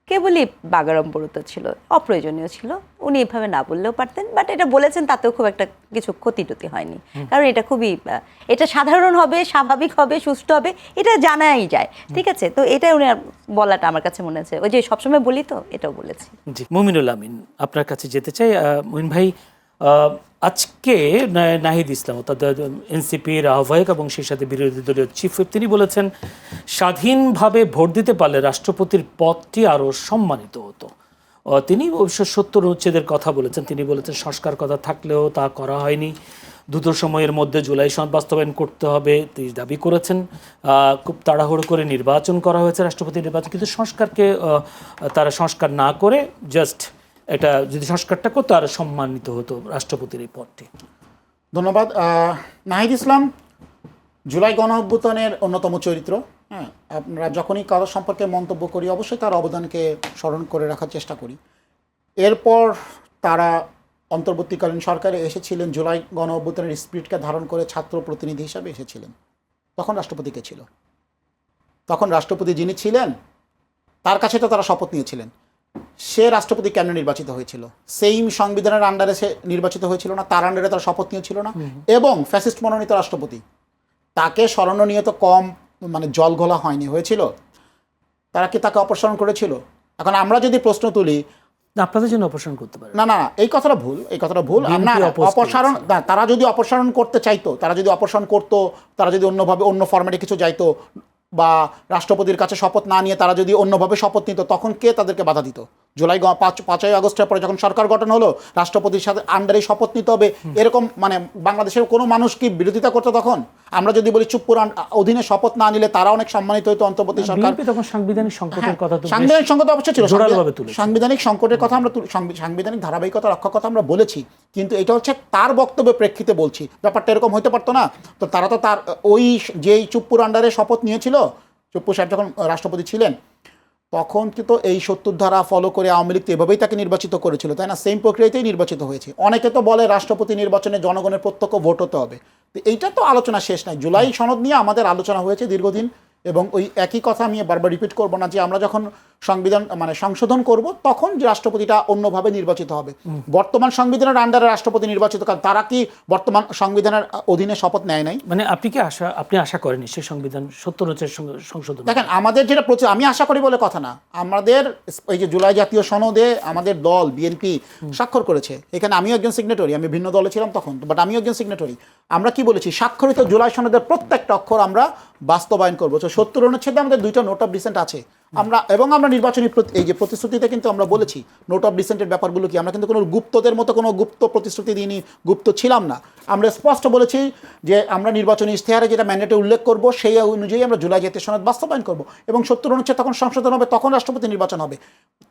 কেবলই বাগাড়ম্বরতা ছিল, অপ্রয়োজনীয় ছিল, উনি এভাবে না বললেও পারতেন, বাট এটা বলেছেন তাতেও খুব একটা কিছু ক্ষতিটতি হয়নি, কারণ এটা খুবই এটা সাধারণ হবে, স্বাভাবিক হবে, সুষ্ঠু হবে, এটা জানাই যায়, ঠিক আছে। তো এটা উনি বলাটা আমার কাছে মনে হচ্ছে, ওই যে সবসময় বলি তো এটাও বলেছি। জি, মুমিনুল আমিন আপনার কাছে যেতে চাই। মুমিন ভাই, আজকে নাহিদ ইসলাম অর্থাৎ এনসিপির আহ্বায়ক এবং সেই সাথে বিরোধী দলীয় চিফ হুইপ, তিনি বলেছেন স্বাধীনভাবে ভোট দিতে পারলে রাষ্ট্রপতির পদটি আরও সম্মানিত হতো। তিনি অবশ্য 70 অনুচ্ছেদের কথা বলেছেন। তিনি বলেছেন সংস্কার কথা থাকলেও তা করা হয়নি, দ্রুত সময়ের মধ্যে জুলাই সনদ বাস্তবায়ন করতে হবে তিনি দাবি করেছেন। খুব তাড়াহুড়ো করে নির্বাচন করা হয়েছে, রাষ্ট্রপতি নির্বাচন, কিন্তু সংস্কারকে তারা সংস্কার না করে জাস্ট এটা যদি সংস্কারটা করতো আরও সম্মানিত হতো রাষ্ট্রপতির এই পদটি। ধন্যবাদ। নাহিদ ইসলাম জুলাই গণ অভ্যুত্থানের অন্যতম চরিত্র। হ্যাঁ, আমরা যখনই কারো সম্পর্কে মন্তব্য করি অবশ্যই তার অবদানকে স্মরণ করে রাখার চেষ্টা করি। এরপর তারা অন্তর্বর্তীকালীন সরকারে এসেছিলেন, জুলাই গণ অভ্যুত্থানের স্পিরিটকে ধারণ করে ছাত্র প্রতিনিধি হিসাবে এসেছিলেন। তখন রাষ্ট্রপতি কে ছিল? তখন রাষ্ট্রপতি যিনি ছিলেন তার কাছে তো তারা শপথ নিয়েছিলেন। সে রাষ্ট্রপতি কেন নির্বাচিত হয়েছিল? সেইম সংবিধানের আন্ডারে সে নির্বাচিত হয়েছিল না? তার আন্ডারে তারা শপথ নিয়েছিল না? এবং ফ্যাসিস্ট মনোনীত রাষ্ট্রপতি, তাকে স্মরণীয় তো কম মানে জল ঘোলা হয়নি, হয়েছিল? তারা কি তাকে অপসারণ করেছিল? এখন আমরা যদি প্রশ্ন তুলি, আপনাদের জন্য অপসারণ করতে পারে না না না, এই কথাটা ভুল, এই কথাটা ভুল। আমরা অপসারণ না, তারা যদি অপসারণ করতে চাইতো, তারা যদি অপসারণ করতো, তারা যদি অন্যভাবে অন্য ফরম্যাটে কিছু যাইতো, বা রাষ্ট্রপতির কাছে শপথ না নিয়ে তারা যদি অন্যভাবে শপথ নিত, তখন কে তাদেরকে বাধা দিত? জুলাই 5ই আগস্টের পরে যখন সরকার গঠন হলো, রাষ্ট্রপতির সাথে আন্ডারে শপথ নিতে হবে, এরকম মানে বাংলাদেশের কোনো মানুষ কি বিরোধিতা করতো তখন? আমরা যদি বলি চুপ্পুর অধীনে শপথ না নিলে তারা অনেক সম্মানিত হতো অন্তর্বর্তী সরকার। তখন সাংবিধানিক সংকটের কথা, সাংবিধানিক সংকট অবশ্যই ছিল, তুলেছে। সাংবিধানিক সংকটের কথা আমরা সাংবিধানিক ধারাবাহিকতা রক্ষার কথা আমরা বলেছি, কিন্তু এটা হচ্ছে তার বক্তব্যের প্রেক্ষিতে বলছি। ব্যাপারটা এরকম হতে পারতো না? তো তারা তো তার ওই যেই চুপ্পুর আন্ডারে শপথ নিয়েছিল, চুপ্পু সাহেব যখন রাষ্ট্রপতি ছিলেন, তখন কিন্তু এই 70 ধারা ফলো করে আওয়ামী লীগ তো এভাবেই তাকে নির্বাচিত করেছিল, তাই না? সেম প্রক্রিয়াতেই নির্বাচিত হয়েছে। অনেকে তো বলে রাষ্ট্রপতি নির্বাচনে জনগণের প্রত্যক্ষ ভোট হতে হবে, তো এইটা তো আলোচনা শেষ নাই। জুলাই সনদ নিয়ে আমাদের আলোচনা হয়েছে দীর্ঘদিন, এবং ওই একই কথা আমি বারবার রিপিট করব না যে আমরা যখন সংবিধান মানে সংশোধন করব তখন যে রাষ্ট্রপতিটা অন্যভাবে নির্বাচিত হবে। বর্তমান সংবিধানের আন্ডারে রাষ্ট্রপতি নির্বাচিত, কারণ তারা কি বর্তমান সংবিধানের অধীনে শপথ নেয় নাই? মানে আপনি আশা করেন সেই সংবিধান 70 অনুচ্ছেদ সংশোধন? দেখেন, আমাদের যেটা আমি আশা করি বলে কথা না, আমাদের এই যে জুলাই জাতীয় সনদে আমাদের দল বিএনপি স্বাক্ষর করেছে, এখানে আমিও একজন সিগনেটরি, আমি ভিন্ন দলে ছিলাম তখন, বাট আমিও একজন সিগনেটরি। আমরা কি বলেছি? স্বাক্ষরিত জুলাই সনদের প্রত্যেকটা অক্ষর আমরা বাস্তবায়ন করবো। 70 অনুচ্ছেদে আমাদের 2টা নোট অফ ডিসেন্ট আছে। আমরা নির্বাচনী এই যে প্রতিশ্রুতিতে কিন্তু আমরা বলেছি নোট অফ ডিসেন্টের ব্যাপারগুলো কি, আমরা কিন্তু কোনো গুপ্তদের মতো কোনো গুপ্ত প্রতিশ্রুতি দিইনি, গুপ্ত ছিলাম না। আমরা স্পষ্ট বলেছি যে আমরা নির্বাচনী ইশতেহারে যেটা ম্যান্ডেটে উল্লেখ করব সেই অনুযায়ী আমরা জুলাই জাতীয় সনদ বাস্তবায়ন করব, এবং 70 অনুচ্ছেদ তখন সংশোধন হবে, তখন রাষ্ট্রপতি নির্বাচন হবে।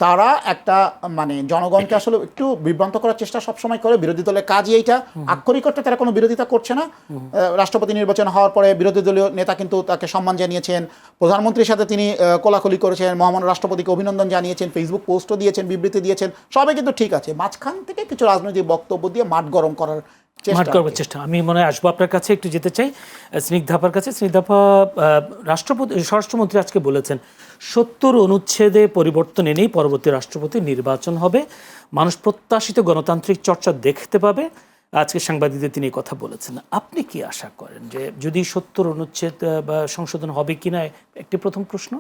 তারা একটা মানে জনগণকে আসলে একটু বিভ্রান্ত করার চেষ্টা সবসময় করে, বিরোধী দলের কাজই এইটা। আক্ষরিক অর্থে তারা কোনো বিরোধিতা করছে না। রাষ্ট্রপতি নির্বাচন হওয়ার পরে বিরোধী দলীয় নেতা কিন্তু তাকে সম্মান জানিয়েছেন, প্রধানমন্ত্রীর সাথে তিনি কোলাকুলি করেছেন, মহামান্য রাষ্ট্রপতিকে অভিনন্দন জানিয়েছেন, ফেসবুক পোস্টও দিয়েছেন, বিবৃতি দিয়েছেন, সবই কিন্তু ঠিক আছে। মাঝখান থেকে কিছু রাজনৈতিক বক্তব্য দিয়ে মাঠ গরম করার চেষ্টা। আমি মনে হয় আসবো আপনার কাছে, একটু যেতে চাই স্নিগ্ধাপার কাছে। স্নিগ্ধাপা, রাষ্ট্রপতি স্বরাষ্ট্রমন্ত্রী আজকে বলেছেন 70 অনুচ্ছেদে পরিবর্তন এনেই পরবর্তী রাষ্ট্রপতি নির্বাচন হবে, মানুষ প্রত্যাশিত গণতান্ত্রিক চর্চা দেখতে পাবে। আজকে সাংবাদিকদের তিনি কথা বলেছেন। আপনি কি আশা করেন যে যদি 70 অনুচ্ছেদ বা সংশোধন হবে কিনা, একটি প্রথম প্রশ্ন।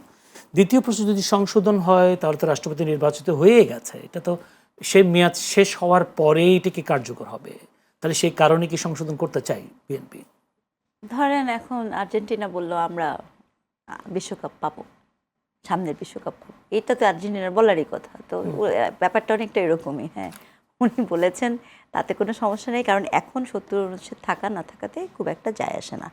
দ্বিতীয় প্রশ্ন, যদি সংশোধন হয় তাহলে তো রাষ্ট্রপতি নির্বাচিত হয়ে গেছে, এটা তো সেই মেয়াদ শেষ হওয়ার পরেই এটি কি কার্যকর হবে? তাহলে সেই কারণে কি সংশোধন করতে চাই বিএনপি? ধরেন এখন আর্জেন্টিনা বললো আমরা বিশ্বকাপ পাবো, সামনের বিশ্বকাপ পাবো, এটা তো আর্জেন্টিনার বলারই কথা। তো ব্যাপারটা অনেকটা এরকমই। হ্যাঁ, উনি বলেছেন তাতে কোনো সমস্যা নেই, কারণ এখন ৭০ অনুচ্ছেদ থাকা না থাকাতে খুব একটা যায় আসে না।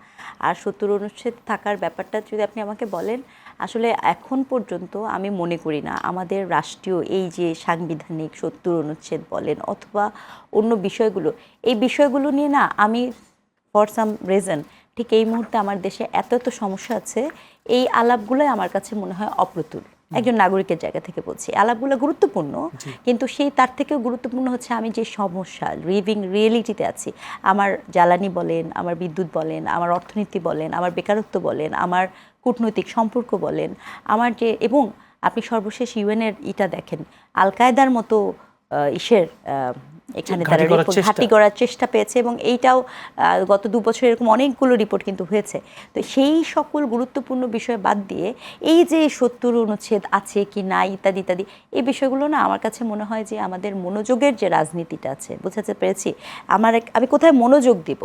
আর ৭০ অনুচ্ছেদ থাকার ব্যাপারটা যদি আপনি আমাকে বলেন, আসলে এখন পর্যন্ত আমি মনে করি না আমাদের রাষ্ট্রীয় এই যে সাংবিধানিক ৭০ অনুচ্ছেদ বলেন অথবা অন্য বিষয়গুলো, এই বিষয়গুলো নিয়ে না আমি ফর সাম রিজন ঠিক এই মুহূর্তে আমার দেশে এত এত সমস্যা আছে, এই আলাপগুলোই আমার কাছে মনে হয় অপ্রতুল। একজন নাগরিকের জায়গা থেকে বলছি, আলাপগুলো গুরুত্বপূর্ণ, কিন্তু সেই তার থেকেও গুরুত্বপূর্ণ হচ্ছে আমি যে সমস্যা লিভিং রিয়েলিটিতে আছি, আমার জ্বালানি বলেন, আমার বিদ্যুৎ বলেন, আমার অর্থনীতি বলেন, আমার বেকারত্ব বলেন, আমার কূটনৈতিক সম্পর্ক বলেন, আমার যে, এবং আপনি সর্বশেষ ইউএনের ইটা দেখেন, আল কায়দার মতো ইসের এখানে তারা ঘাঁটি করার চেষ্টা পেয়েছে, এবং এইটাও গত 2 বছর এরকম অনেকগুলো রিপোর্ট কিন্তু হয়েছে। তো সেই সকল গুরুত্বপূর্ণ বিষয় বাদ দিয়ে এই যে ৭০ অনুচ্ছেদ আছে কি নাই ইত্যাদি ইত্যাদি এই বিষয়গুলো না আমার কাছে মনে হয় যে আমাদের মনোযোগের যে রাজনীতিটা আছে, বুঝাতে পেরেছি আমি কোথায় মনোযোগ দিব,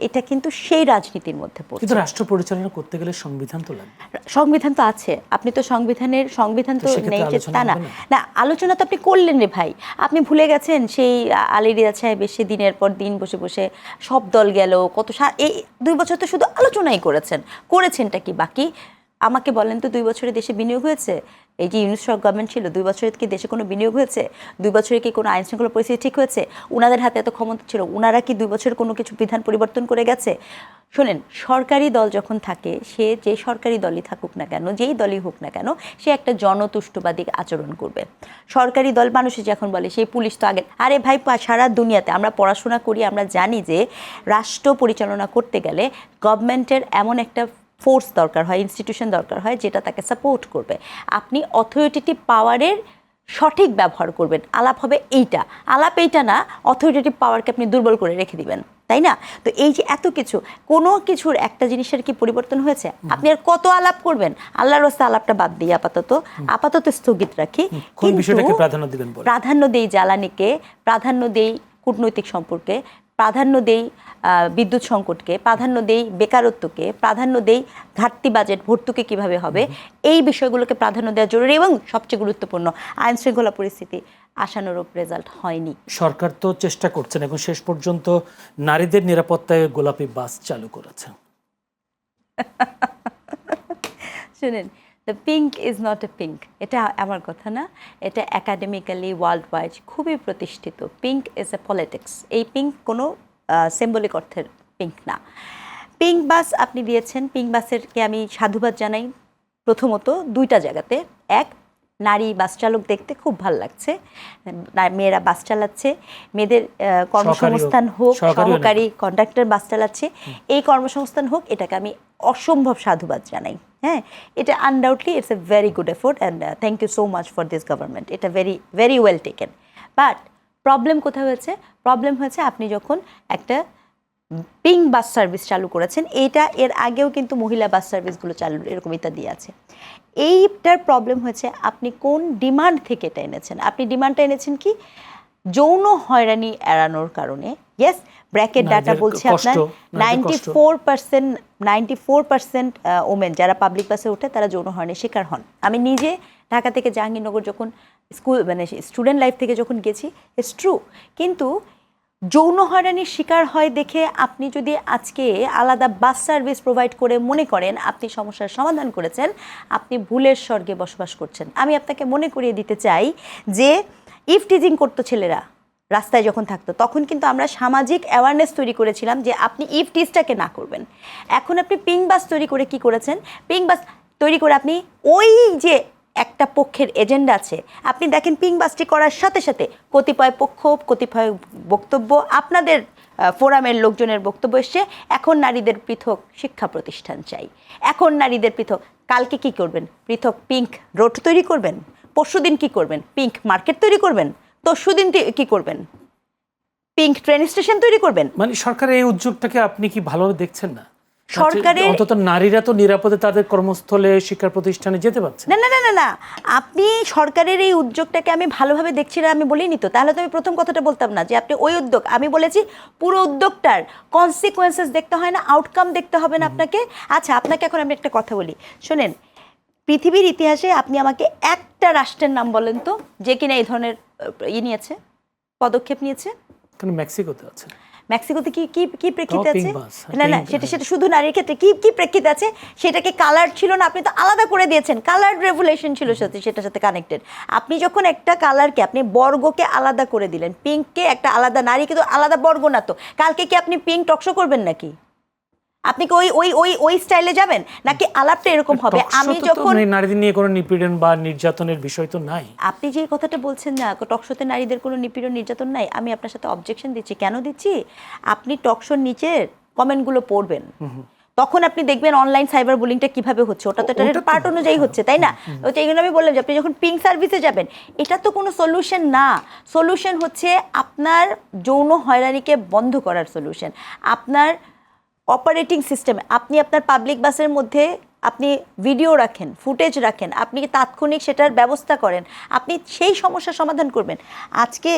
এটা কিন্তু সেই রাজনীতির মধ্যে পড়ছে। কিন্তু রাষ্ট্র পরিচালনা করতে গেলে সংবিধান তো লাগবে। সংবিধান তো আছে, আপনি তো সংবিধান তো নেই যে তা না, না আলোচনা তো আপনি করলেন রে ভাই, আপনি ভুলে গেছেন সেই আলী রিয়াজ সাহেব এসে দিনের পর দিন বসে বসে সব দল গেল কত, এই 2 বছর তো শুধু আলোচনাই করেছেনটা কি বাকি? আমাকে বলেন তো 2 বছরে দেশে বিনিয়োগ হয়েছে? এই যে ইউনিট গভর্নমেন্ট ছিল 2 বছরে কি দেশে কোনো বিনিয়োগ হয়েছে? 2 বছরে কি কোনো আইন শৃঙ্খলা পরিস্থিতি ঠিক হয়েছে? উনাদের হাতে এত ক্ষমতা ছিল, উনারা কি 2 বছরে কোনো কিছু বিধান পরিবর্তন করে গেছে? শোনেন, সরকারি দল যখন থাকে, সে যে সরকারি দলই থাকুক না কেন, যেই দলই হোক না কেন, সে একটা জনতুষ্টবাদী আচরণ করবে। সরকারি দল মানুষে যখন বলে সেই পুলিশ তো আগে, আরে ভাই সারা দুনিয়াতে আমরা পড়াশোনা করি, আমরা জানি যে রাষ্ট্র পরিচালনা করতে গেলে গভর্নমেন্টের এমন একটা ফোর্স দরকার হয়, ইনস্টিটিউশন দরকার হয় যেটা তাকে সাপোর্ট করবে। আপনি অথরিটেটিভ পাওয়ারের সঠিক ব্যবহার করবেন, আলাপ হবে এইটা, আলাপ এইটা না অথরিটেটিভ পাওয়ারকে আপনি দুর্বল করে রেখে দিবেন, তাই না? তো এই যে এত কিছু, কোনো কিছুর একটা জিনিসের কি পরিবর্তন হয়েছে? আপনি আর কত আলাপ করবেন? আল্লাহর রাস্তা আলাপটা বাদ দিই, আপাতত স্থগিত রাখি। কোন বিষয়টাকে প্রাধান্য দিবেন? প্রাধান্য দেই জ্বালানিকে, প্রাধান্য দেই কূটনৈতিক সম্পর্কে, প্রাধান্য দেই বিদ্যুৎ সংকটকে, প্রাধান্য দেই বেকারত্বকে, প্রাধান্য দেই ঘাটতি বাজেট ভর্তুকি কিভাবে হবে, এই বিষয়গুলোকে প্রাধান্য দেওয়া জরুরি। এবং সবচেয়ে গুরুত্বপূর্ণ, আইন শৃঙ্খলা পরিস্থিতি আশানুরূপ রেজাল্ট হয়নি। সরকার তো চেষ্টা করছেন, এখন শেষ পর্যন্ত নারীদের নিরাপত্তায় গোলাপি বাস চালু করেছে। শুনেন, the pink is not a pink, এটা আমার কথা না, এটা একাডেমিক্যালি ওয়ার্ল্ড ওয়াইড খুবই প্রতিষ্ঠিত। Pink is a politics. এই পিঙ্ক কোনো সিম্বলিক অর্থের পিঙ্ক না। পিঙ্ক বাস আপনি দিয়েছেন, পিঙ্ক বাসেরকে আমি সাধুবাদ জানাই প্রথমত 2টা জায়গাতে। এক, নারী বাস চালক দেখতে খুব ভালো লাগছে, মেয়েরা বাস চালাচ্ছে, মেয়েদের কর্মসংস্থান হোক, সহকারী কন্ডাক্টর বাস চালাচ্ছে, এই কর্মসংস্থান হোক, এটাকে আমি অসম্ভব সাধুবাদ জানাই। হ্যাঁ, এটা undoubtedly it's a very good effort and thank you so much for this government, এটা very very well taken. But problem কোথায় হয়েছে? প্রবলেম হয়েছে আপনি যখন একটা পিঙ্ক বাস সার্ভিস চালু করেছেন, এর আগেও কিন্তু মহিলা বাস সার্ভিসগুলো চালু এরকম ইত্যাদি আছে। এইটার প্রবলেম হয়েছে আপনি কোন ডিমান্ড থেকে এটা এনেছেন। আপনি ডিমান্ডটা এনেছেন কি? যৌন হয়রানি এড়ানোর কারণে। ইয়েস, ব্র্যাকেট ডাটা বলছে আপনার 94% ওমেন যারা পাবলিক বাসে ওঠে তারা যৌন হয়রানির শিকার হন। আমি নিজে ঢাকা থেকে জাহাঙ্গীরনগর যখন স্টুডেন্ট লাইফ থেকে যখন গেছি, ইটস ট্রু। কিন্তু যৌন হয়রানির শিকার হয় দেখে আপনি যদি আজকে আলাদা বাস সার্ভিস প্রোভাইড করে মনে করেন আপনি সমস্যার সমাধান করেছেন, আপনি ভুলের স্বর্গে বসবাস করছেন। আমি আপনাকে মনে করিয়ে দিতে চাই যে ইফটিজিং করতো ছেলেরা রাস্তায় যখন থাকতো, তখন কিন্তু আমরা সামাজিক অ্যাওয়ারনেস তৈরি করেছিলাম যে আপনি ইফটিজটাকে না করবেন। এখন আপনি পিঙ্ক বাস তৈরি করে কি করেছেন? পিঙ্ক বাস তৈরি করে আপনি ওই যে একটা পক্ষের এজেন্ডা আছে, আপনি দেখেন পিঙ্ক বাসটি করার সাথে সাথে কতিপয় পক্ষ, কতিপয় বক্তব্য, আপনাদের ফোরামের লোকজনের বক্তব্য এসছে, এখন নারীদের পৃথক শিক্ষা প্রতিষ্ঠান চাই, এখন নারীদের পৃথক। কালকে কি করবেন? পৃথক পিঙ্ক রোড তৈরি করবেন। পরশুদিন কি করবেন? পিঙ্ক মার্কেট তৈরি করবেন। তরশুদিন কি করবেন? পিঙ্ক ট্রেন স্টেশন তৈরি করবেন। মানে সরকারের এই উদ্যোগটাকে আপনি কি ভালোভাবে দেখছেন না? সরকারের অন্তত নারীরা তো নিরাপদে তাদের কর্মস্থলে, শিক্ষা প্রতিষ্ঠানে যেতে পারছে না। না না না না, আপনি সরকারের এই উদ্যোগটাকে আমি ভালোভাবে দেখছি না আমি বলিনি তো, তাহলে তো আমি প্রথম কথাটা বলতাম না যে আপনি ওই উদ্যোগ। আমি বলেছি পুরো উদ্যোগটার কনসিকোয়েন্সেস দেখতে হয় না, আউটকাম দেখতে হবে না আপনাকে। আচ্ছা, আপনাকে এখন আমি একটা কথা বলি, শোনেন, পৃথিবীর ইতিহাসে আপনি আমাকে একটা রাষ্ট্রের নাম বলেন তো যে কিনা এই ধরনের নিয়েছে। পদক্ষেপ নিয়েছে? কারণ মেক্সিকোতে আছে। মেক্সিকোতে কি কি কি প্রেক্ষিতে আছে? pink bus, না না, pink, সেটা শুধু নারীর ক্ষেত্রে কি কি প্রেক্ষিতে আছে? সেটাকে কালার ছিল না, আপনি তো আলাদা করে দিয়েছেন। কালার রেভুলেশন ছিল সাথে, সেটার সাথে কানেক্টেড। আপনি যখন একটা কালারকে, আপনি বর্গকে আলাদা করে দিলেন, পিঙ্ককে একটা আলাদা, নারীকে তো আলাদা বর্গ না। তো কালকে কি আপনি পিঙ্ক টকশো করবেন নাকি? আপনি কি ওই ওই ওই ওই স্টাইলে যাবেন নাকি? আলাপটা এরকম হবে, আমি যখন নারীদের নিয়ে কোনো নিপীড়ন বা নির্যাতনের বিষয় তো নাই। আপনি যে কথাটা বলছেন না, টকশোতে নারীদের কোনো নিপীড়ন নির্যাতন নাই, আমি আপনার সাথে অবজেকশন দিচ্ছি। কেন দিচ্ছি? আপনি টকশোর নিচের কমেন্টগুলো পড়বেন, তখন আপনি দেখবেন অনলাইন সাইবার বুলিংটা কিভাবে হচ্ছে। ওটা তো একটা পার্ট অনুযায়ী হচ্ছে, তাই না? তো এই জন্য আমি বললাম যে আপনি যখন পিঙ্ক সার্ভিসে যাবেন, এটা তো কোনো সলিউশন না। সলিউশন হচ্ছে আপনার যৌন হয়রানিকে বন্ধ করার সলিউশন। আপনার অপারেটিং সিস্টেমে আপনি আপনার পাবলিক বাসের মধ্যে আপনি ভিডিও রাখেন, ফুটেজ রাখেন, আপনি তাৎক্ষণিক সেটার ব্যবস্থা করেন, আপনি সেই সমস্যার সমাধান করবেন। আজকে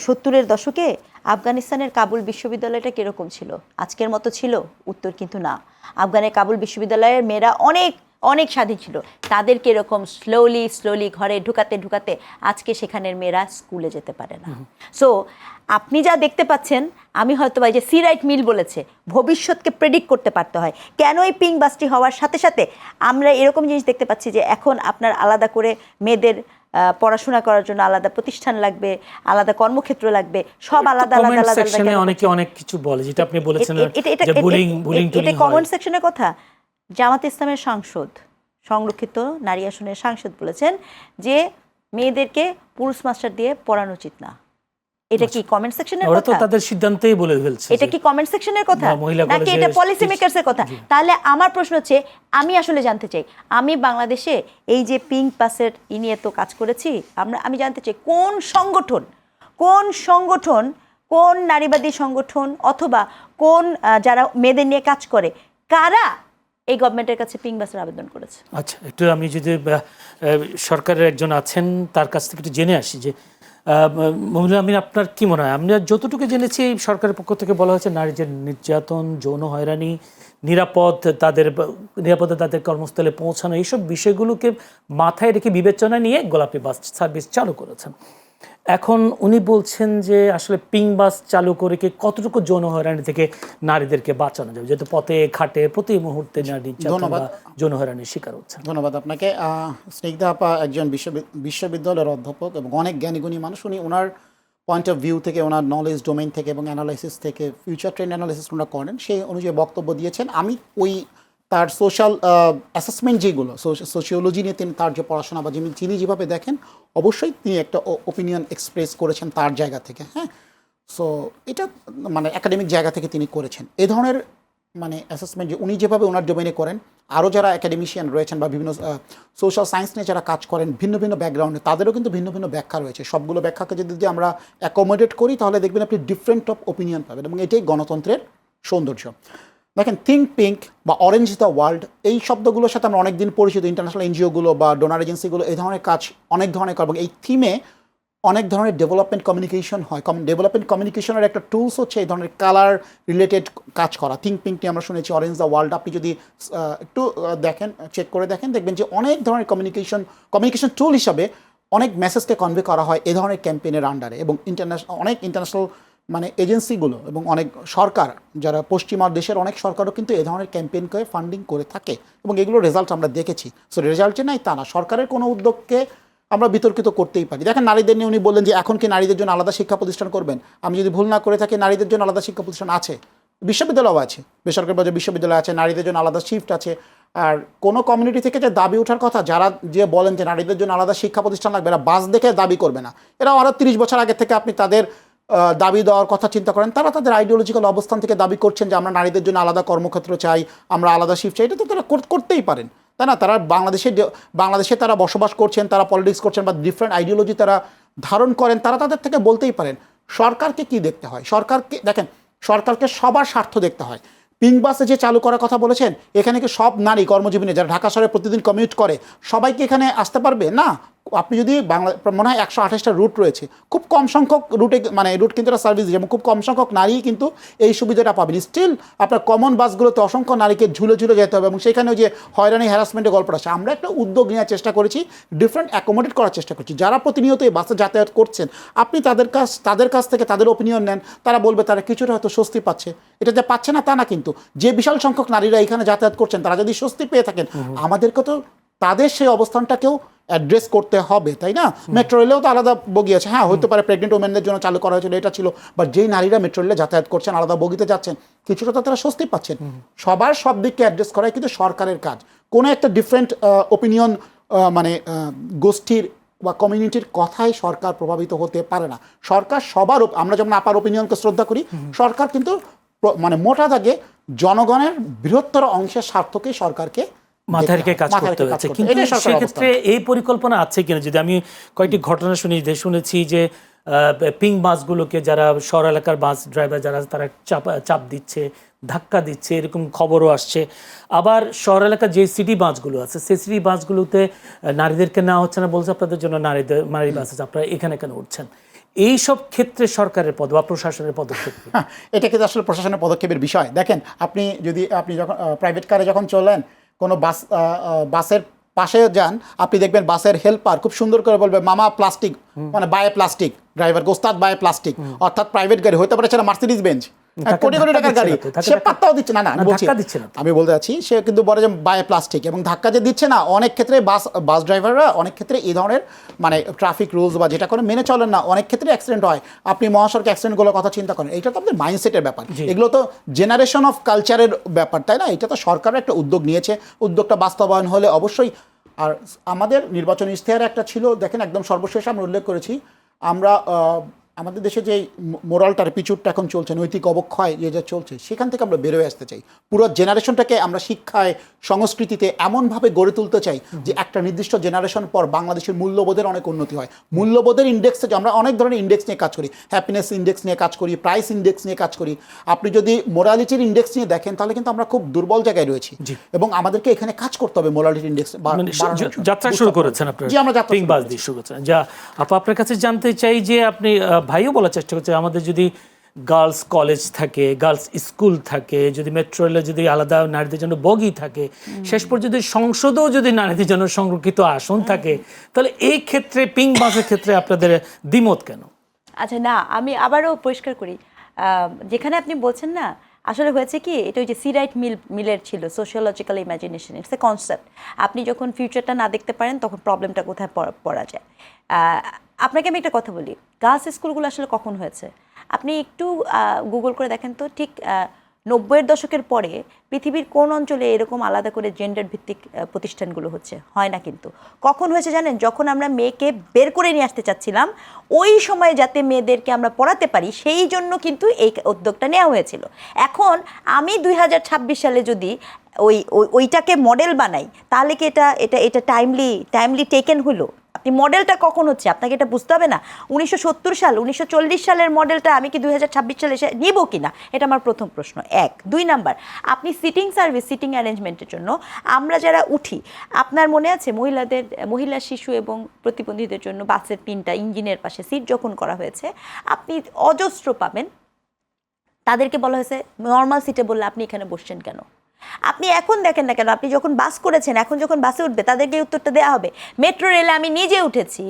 70-এর দশকে আফগানিস্তানের কাবুল বিশ্ববিদ্যালয়টা কীরকম ছিল? আজকের মতো ছিল? উত্তর কিন্তু না। আফগানের কাবুল বিশ্ববিদ্যালয়ের মেয়েরা অনেক অনেক স্বাধীন ছিল। তাদেরকে এরকম স্লোলি ঘরে ঢুকাতে আজকে সেখানের মেয়েরা স্কুলে যেতে পারে না। সো আপনি যা দেখতে পাচ্ছেন, আমি হয়তো যে সি রাইট মিল বলেছে, ভবিষ্যৎকে প্রেডিক্ট করতে পারতে হয়। কেন এই পিঙ্ক বাসটি হওয়ার সাথে সাথে আমরা এরকম জিনিস দেখতে পাচ্ছি যে এখন আপনার আলাদা করে মেয়েদের পড়াশোনা করার জন্য আলাদা প্রতিষ্ঠান লাগবে, আলাদা কর্মক্ষেত্র লাগবে, সব আলাদা আলাদা আলাদা। সেকশনে অনেকে অনেক কিছু বলে, যেটা আপনি বলেছেন যে বুলিং এটা কমেন্ট সেকশনের কথা। জামাত ইসলামের সাংসদ, সংরক্ষিত নারী আসনের সাংসদ বলেছেন যে মেয়েদেরকে পুরুষ মাস্টার দিয়ে পড়ানো উচিত না। এটা কি কমেন্ট সেকশনের কথা? ওরা তো তাদের সিদ্ধান্তেই বলে ফেলছে। এটা কি কমেন্ট সেকশনের কথা নাকি এটা পলিসি মেকারসের কথা? তাহলে আমার প্রশ্ন হচ্ছে, আমি আসলে জানতে চাই, আমি বাংলাদেশে এই যে পিঙ্ক পাসের নিয়ে তো কাজ করেছি, আমি জানতে চাই কোন সংগঠন, কোন নারীবাদী সংগঠন অথবা কোন যারা মেয়েদের নিয়ে কাজ করে, কারা এই গভর্নমেন্টের কাছে পিঙ্ক বাসের আবেদন করেছে? আচ্ছা, একটু আমি যদি সরকারের একজন আছেন তার কাছ থেকে একটু জেনে আসি যে মহিলা আমিন, আপনার কি মনে হয়? আমরা যতটুকু জেনেছি সরকারের পক্ষ থেকে বলা হয়েছে নারীদের নির্যাতন, যৌন হয়রানি, নিরাপদে তাদের কর্মস্থলে পৌঁছানো, এইসব বিষয়গুলোকে মাথায় রেখে বিবেচনা নিয়ে গোলাপী বাস সার্ভিস চালু করেছেন। এখন উনি বলছেন যে আসলে পিঙ্ক বাস চালু করে কি কতটুকু যৌন হয়রানি থেকে নারীদেরকে বাঁচানো যাবে, যেহেতু পথে ঘাটে প্রতি মুহূর্তে নারী যৌন হয়রানির শিকার হচ্ছে। ধন্যবাদ আপনাকে। স্নিগ্ধা আপা একজন বিশ্ববিদ্যালয়ের অধ্যাপক এবং অনেক জ্ঞানীগুণী মানুষ। উনি ওনার পয়েন্ট অফ ভিউ থেকে, ওনার নলেজ ডোমেইন থেকে এবং অ্যানালাইসিস থেকে, ফিউচার ট্রেন্ড অ্যানালাইসিস ওনারা করেন, সেই অনুযায়ী বক্তব্য দিয়েছেন। আমি ওই তার সোশ্যাল অ্যাসেসমেন্ট যেগুলো, সোশিওলজি নিয়ে তিনি তার যে পড়াশোনা বা যিনি যেভাবে দেখেন, অবশ্যই তিনি একটা ওপিনিয়ন এক্সপ্রেস করেছেন তার জায়গা থেকে। হ্যাঁ, সো এটা মানে একাডেমিক জায়গা থেকে তিনি করেছেন এ ধরনের মানে অ্যাসেসমেন্ট, যে উনি যেভাবে ওনার ডোমেনে করেন, আরও যারা একাডেমিশিয়ান রয়েছেন বা বিভিন্ন সোশ্যাল সায়েন্স নিয়ে যারা কাজ করেন ভিন্ন ভিন্ন ব্যাকগ্রাউন্ডে, তাদেরও কিন্তু ভিন্ন ভিন্ন ব্যাখ্যা রয়েছে। সবগুলো ব্যাখ্যাকে যদি আমরা অ্যাকোমোডেট করি তাহলে দেখবেন আপনি ডিফারেন্ট অফ ওপিনিয়ন পাবেন, এবং এটাই গণতন্ত্রের সৌন্দর্য। দেখেন, থিঙ্ক পিঙ্ক বা অরেঞ্জ দ্য ওয়ার্ল্ড, এই শব্দগুলোর সাথে আমরা অনেকদিন পরিচিত। ইন্টারন্যাশনাল এনজিওগুলো বা ডোনার এজেন্সিগুলো এই ধরনের কাজ অনেক ধরনের করে, এবং এই থিমে অনেক ধরনের ডেভেলপমেন্ট কমিউনিকেশন হয়। ডেভেলপমেন্ট কমিউনিকেশনের একটা টুলস হচ্ছে এই ধরনের কালার রিলেটেড কাজ করা। থিঙ্ক পিঙ্কটি আমরা শুনেছি, অরেঞ্জ দ্য ওয়ার্ল্ড আপনি যদি একটু দেখেন, চেক করে দেখেন, দেখবেন যে অনেক ধরনের কমিউনিকেশন টুল হিসাবে অনেক মেসেজকে কনভে করা হয় এ ধরনের ক্যাম্পেইনের আন্ডারে। এবং ইন্টারন্যাশনাল মানে এজেন্সিগুলো এবং অনেক সরকার, যারা পশ্চিমা দেশের অনেক সরকারও কিন্তু এ ধরনের ক্যাম্পেইনকে ফান্ডিং করে থাকে, এবং এগুলো রেজাল্ট আমরা দেখেছি। সো রেজাল্টে নাই তা না, সরকারের কোনো উদ্যোগকে আমরা বিতর্কিত করতেই পারি। দেখেন, নারীদের নিয়ে উনি বললেন যে এখন কি নারীদের জন্য আলাদা শিক্ষা প্রতিষ্ঠান করবেন? আমি যদি ভুল না করে থাকি, নারীদের জন্য আলাদা শিক্ষা প্রতিষ্ঠান আছে, বিশ্ববিদ্যালয়ও আছে, বেসরকারি বাজার বিশ্ববিদ্যালয় আছে, নারীদের জন্য আলাদা শিফট আছে। আর কোনো কমিউনিটি থেকে যে দাবি ওঠার কথা, যারা যে বলেন যে নারীদের জন্য আলাদা শিক্ষা প্রতিষ্ঠান লাগবে, এরা বাস দেখে দাবি করবে না। এরা আরও 30 বছর আগে থেকে আপনি তাদের দাবি দেওয়ার কথা চিন্তা করেন, তারা তাদের আইডিওলজিক্যাল অবস্থান থেকে দাবি করছেন যে আমরা নারীদের জন্য আলাদা কর্মক্ষেত্র চাই, আমরা আলাদা শিফট চাই। এটা তো তারা করতেই পারেন, তাই না? তারা বাংলাদেশে তারা বসবাস করছেন, তারা পলিটিক্স করছেন বা ডিফারেন্ট আইডিওলজি তারা ধারণ করেন, তারা তাদের থেকে বলতেই পারেন। সরকারকে কি দেখতে হয়? সরকারকে সবার স্বার্থ দেখতে হয়। পিঙ্ক বাসে যে চালু করার কথা বলেছেন, এখানে কি সব নারী কর্মজীবনে যারা ঢাকা শহরে প্রতিদিন কমিউট করে সবাইকে এখানে আসতে পারবে? না, আপনি যদি বাংলা মনে হয় 128টা রুট রয়েছে, খুব কম সংখ্যক রুটে মানে রুট কিন্তু একটা সার্ভিস দিচ্ছে এবং খুব কম সংখ্যক নারী কিন্তু এই সুবিধাটা পাবেন। স্টিল আপনার কমন বাসগুলোতে অসংখ্য নারীকে ঝুলে ঝুলে যেতে হবে এবং সেখানেও যে হয়রানি হ্যারাসমেন্টের গল্পটা আছে। আমরা একটা উদ্যোগ নেওয়ার চেষ্টা করেছি, ডিফারেন্ট অ্যাকোমোডেট করার চেষ্টা করছি। যারা প্রতিনিয়ত এই বাসে যাতায়াত করছেন, আপনি তাদের কাছ থেকে তাদের ওপিনিয়ন নেন, তারা বলবে তারা কিছুটা হয়তো স্বস্তি পাচ্ছে। এটা যে পাচ্ছে না তা না, কিন্তু যে বিশাল সংখ্যক নারীরা এখানে যাতায়াত করছেন তারা যদি স্বস্তি পেয়ে থাকেন, আমাদেরকে তো তাদের সেই অবস্থানটাকেও অ্যাড্রেস করতে হবে, তাই না? মেট্রো রেলেও তো আলাদা বগি আছে, হ্যাঁ হতে পারে প্রেগনেন্ট ওমেনদের জন্য চালু করা হয়েছিল, এটা ছিল, বাট যেই নারীরা মেট্রো রেলে যাতায়াত করছেন, আলাদা বগিতে যাচ্ছেন, কিছুটা তো তারা স্বস্তি পাচ্ছেন। সবার সব দিককে অ্যাড্রেস করাই কিন্তু সরকারের কাজ। কোনো একটা ডিফারেন্ট ওপিনিয়ন মানে গোষ্ঠীর বা কমিউনিটির কথায় সরকার প্রভাবিত হতে পারে না। সরকার সবার, আমরা যেমন আপার ওপিনিয়নকে শ্রদ্ধা করি, সরকার কিন্তু মানে মোটা দাগে জনগণের বৃহত্তর অংশের স্বার্থকে সরকারকে মাথায় রেখে কাজ করতে হচ্ছে। কিন্তু সেক্ষেত্রে এই পরিকল্পনা আছে কিনা, যদি আমি কয়েকটি ঘটনা শুনেছি যে পিং বাসগুলোকে যারা শহর এলাকার বাস ড্রাইভার যারা তারা চাপ দিচ্ছে, ধাক্কা দিচ্ছে, এরকম খবরও আসছে। আবার শহর এলাকার যে সিটি বাসগুলো আছে সেই সিটি বাসগুলোতে নারীদেরকে নেওয়া হচ্ছে না, বলছে আপনাদের জন্য নারী বাস আছে, আপনারা এখানে কেন উঠছেন। এইসব ক্ষেত্রে সরকারের পদ বা প্রশাসনের পদক্ষেপ, এটা কিন্তু আসলে প্রশাসনের পদক্ষেপের বিষয়। দেখেন, আপনি যখন প্রাইভেট কারে যখন চলেন, কোনো বাসের পাশে যান, আপনি দেখবেন বাসের হেল্পার খুব সুন্দর করে বলবে মামা প্লাস্টিক, মানে বায়ে প্লাস্টিক, ড্রাইভার গোস্তাদ বায়ে প্লাস্টিক। অর্থাৎ প্রাইভেট গাড়ি হতে পারে, সেটা মার্সিডিজ বেঞ্চ, কোটি কোটি টাকার গাড়ি, সে পাত্তাও দিচ্ছে না। আমি বলতে চাচ্ছি, সে কিন্তু বলে যে বায়ে প্লাস্টিক, এবং ধাক্কা যে দিচ্ছে না, অনেক ক্ষেত্রে বাস ড্রাইভাররা অনেক ক্ষেত্রে এই ধরনের মানে ট্রাফিক রুলস বা যেটা করে মেনে চলেন না, অনেক ক্ষেত্রে অ্যাক্সিডেন্ট হয়। আপনি মহাসড়কে অ্যাক্সিডেন্টগুলোর কথা চিন্তা করেন, এটা তো আপনাদের মাইন্ডসেটের ব্যাপার, এগুলো তো জেনারেশন অফ কালচারের ব্যাপার, তাই না? এটা তো সরকারের একটা উদ্যোগ নিয়েছে, উদ্যোগটা বাস্তবায়ন হলে অবশ্যই। আর আমাদের নির্বাচন ইশতেহারে একটা ছিল, দেখেন একদম সর্বশেষ আমরা উল্লেখ করেছি, আমরা আমাদের দেশে যে মোরালটার পিছুরটা এখন চলছে, নৈতিক অবক্ষয় যে চলছে, সেখান থেকে আমরা বেরোয় আসতে চাই। পুরো জেনারেশনটাকে আমরা শিক্ষায়, সংস্কৃতিতে এমনভাবে গড়ে তুলতে চাই যে একটা নির্দিষ্ট জেনারেশন পর বাংলাদেশের মূল্যবোধের অনেক উন্নতি হয়। মূল্যবোধের ইন্ডেক্সে আমরা অনেক ধরনের ইন্ডেক্স নিয়ে কাজ করি, হ্যাপিনেস ইন্ডেক্স নিয়ে কাজ করি, প্রাইস ইন্ডেক্স নিয়ে কাজ করি। আপনি যদি মোরালিটির ইন্ডেক্স নিয়ে দেখেন, তাহলে কিন্তু আমরা খুব দুর্বল জায়গায় রয়েছি এবং আমাদেরকে এখানে কাজ করতে হবে মোরালিটি ইন্ডেক্স। যাত্রা শুরু করেছেন আপনারা, জি আমরা যাত্রা শুরু করেছেন। যা আপনার কাছে জানতে চাই যে আপনি ভাইও বলার চেষ্টা করছে, আমাদের যদি গার্লস কলেজ থাকে, গার্লস স্কুল থাকে, যদি মেট্রো রেলে যদি আলাদা নারীদের জন্য বগি থাকে, শেষ পর্যন্ত সংসদেও যদি নারীদের জন্য সংরক্ষিত আসন থাকে, তাহলে এই ক্ষেত্রে পিং বাসের ক্ষেত্রে আপনাদের দ্বিমত কেন? আচ্ছা, না আমি আবারও পরিষ্কার করি, যেখানে আপনি বলছেন না, আসলে হয়েছে কি, এটা ওই যে সি রাইট মিলের ছিল sociological imagination, it's a concept. আপনি যখন ফিউচারটা না দেখতে পারেন, তখন প্রবলেমটা কোথায় পড়া যায়। আপনাকে আমি একটা কথা বলি, গার্লস স্কুলগুলো আসলে কখন হয়েছে আপনি একটু গুগল করে দেখেন তো। ঠিক 90-এর দশকের পরে পৃথিবীর কোন অঞ্চলে এরকম আলাদা করে জেন্ডার ভিত্তিক প্রতিষ্ঠানগুলো হচ্ছে? হয় না। কিন্তু কখন হয়েছে জানেন? যখন আমরা মেয়েকে বের করে নিয়ে আসতে চাচ্ছিলাম, ওই সময় যাতে মেয়েদেরকে আমরা পড়াতে পারি, সেই জন্য কিন্তু এই উদ্যোগটা নেওয়া হয়েছিল। এখন আমি 2026 সালে যদি ওইটাকে মডেল বানাই, তাহলে কি এটা টাইমলি টেকেন হলো? আপনি মডেলটা কখন হচ্ছে আপনাকে এটা বুঝতে হবে না? 1970 সাল, 1940 সালের মডেলটা আমি কি 2026 সালে এসে নিব কিনা, এটা আমার প্রথম প্রশ্ন। 1, 2 নাম্বার, আপনি সিটিং অ্যারেঞ্জমেন্টের জন্য আমরা যারা উঠি, আপনার মনে আছে মহিলা, শিশু এবং প্রতিবন্ধীদের জন্য বাসের 3টা ইঞ্জিনের পাশে সিট যখন করা হয়েছে, আপনি অজস্র পাবেন তাদেরকে বলা হয়েছে নর্মাল সিটে, বললে আপনি এখানে বসছেন কেন? আপনি এখন দেখেন না কেন, আপনি যখন বাস করেছেন, এখন যখন বাসে উঠবে তাদেরকে উত্তরটা দেওয়া হবে। মেট্রো রেলে আমি নিজে উঠেছি,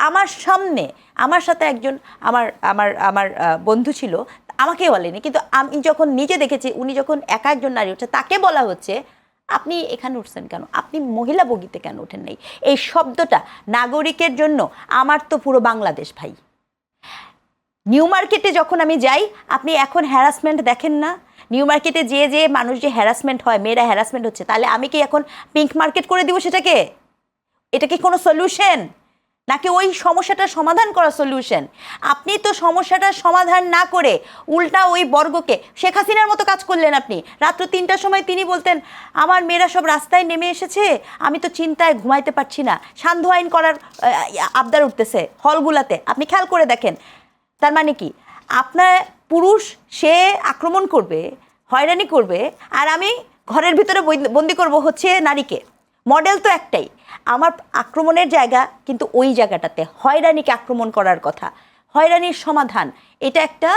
আমার সামনে আমার সাথে একজন আমার বন্ধু ছিল, আমাকে বলেনি, কিন্তু আমি যখন নিজে দেখেছি, উনি যখন একজন নারী উঠছে, তাকে বলা হচ্ছে আপনি এখানে উঠছেন কেন, আপনি মহিলা বগিতে কেন ওঠেন নাই? এই শব্দটা নাগরিকের জন্য আমার তো পুরো বাংলাদেশ ভাই। নিউ মার্কেটে যখন আমি যাই, আপনি এখন হ্যারাসমেন্ট দেখেন না? নিউ মার্কেটে যে মানুষ যে হ্যারাসমেন্ট হয়, মেয়েরা হ্যারাসমেন্ট হচ্ছে, তাহলে আমি কি এখন পিঙ্ক মার্কেট করে দিব সেটাকে? এটা কি কোনো সলিউশন? নাকি ওই সমস্যাটার সমাধান করা সলিউশন? আপনি তো সমস্যাটার সমাধান না করে উল্টা ওই বর্গকে, শেখ হাসিনার মতো কাজ করলেন আপনি। রাত্র 3টার সময় তিনি বলতেন আমার মেয়েরা সব রাস্তায় নেমে এসেছে, আমি তো চিন্তায় ঘুমাইতে পারছি না, সান্ধ্য আইন করার আবদার উঠতেছে হলগুলাতে। আপনি খেয়াল করে দেখেন, তার মানে কি আপনার পুরুষ সে আক্রমণ করবে, হয়রানি করবে, আর আমি ঘরের ভিতরে বন্দি করব হচ্ছে নারীকে। মডেল তো একটাই। আমার আক্রমণের জায়গা কিন্তু ওই জায়গাটাতে, হয়রানিকে আক্রমণ করার কথা, হয়রানির সমাধান, এটা একটা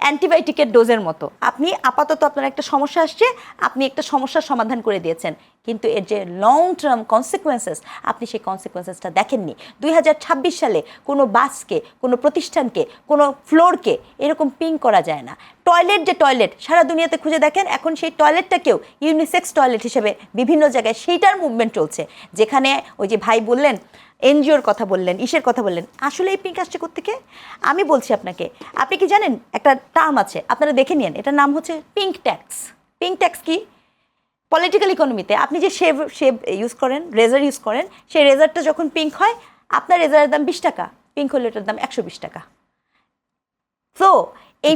অ্যান্টিবায়োটিকের ডোজের মতো। আপনি আপাতত আপনার একটা সমস্যা আসছে, আপনি একটা সমস্যার সমাধান করে দিয়েছেন, কিন্তু এর যে লং টার্ম কনসিকুয়েন্সেস, আপনি সেই কনসিকুয়েন্সেসটা দেখেননি। 2026 সালে কোনো বাসকে, কোনো প্রতিষ্ঠানকে, কোনো ফ্লোরকে এরকম পিং করা যায় না। টয়লেট, যে টয়লেট সারা দুনিয়াতে খুঁজে দেখেন, এখন সেই টয়লেটটাকেও ইউনিসেক্স টয়লেট হিসেবে বিভিন্ন জায়গায় সেইটার মুভমেন্ট চলছে। যেখানে ওই যে ভাই বললেন এনজিওর কথা বললেন, ইসের কথা বললেন, আসলে এই পিঙ্ক আসছে কোত্থেকে? আমি বলছি আপনাকে, আপনি কি জানেন একটা টার্ম আছে, আপনারা দেখে নিন, এটার নাম হচ্ছে পিঙ্ক ট্যাক্স। পিঙ্ক ট্যাক্স কি? পলিটিক্যাল ইকোনমিতে আপনি যে শেভ ইউজ করেন, রেজার ইউজ করেন, সেই রেজারটা যখন পিঙ্ক হয়, আপনার রেজারের দাম 20 টাকা, পিঙ্ক হলে এটার দাম 120 টাকা। তো এই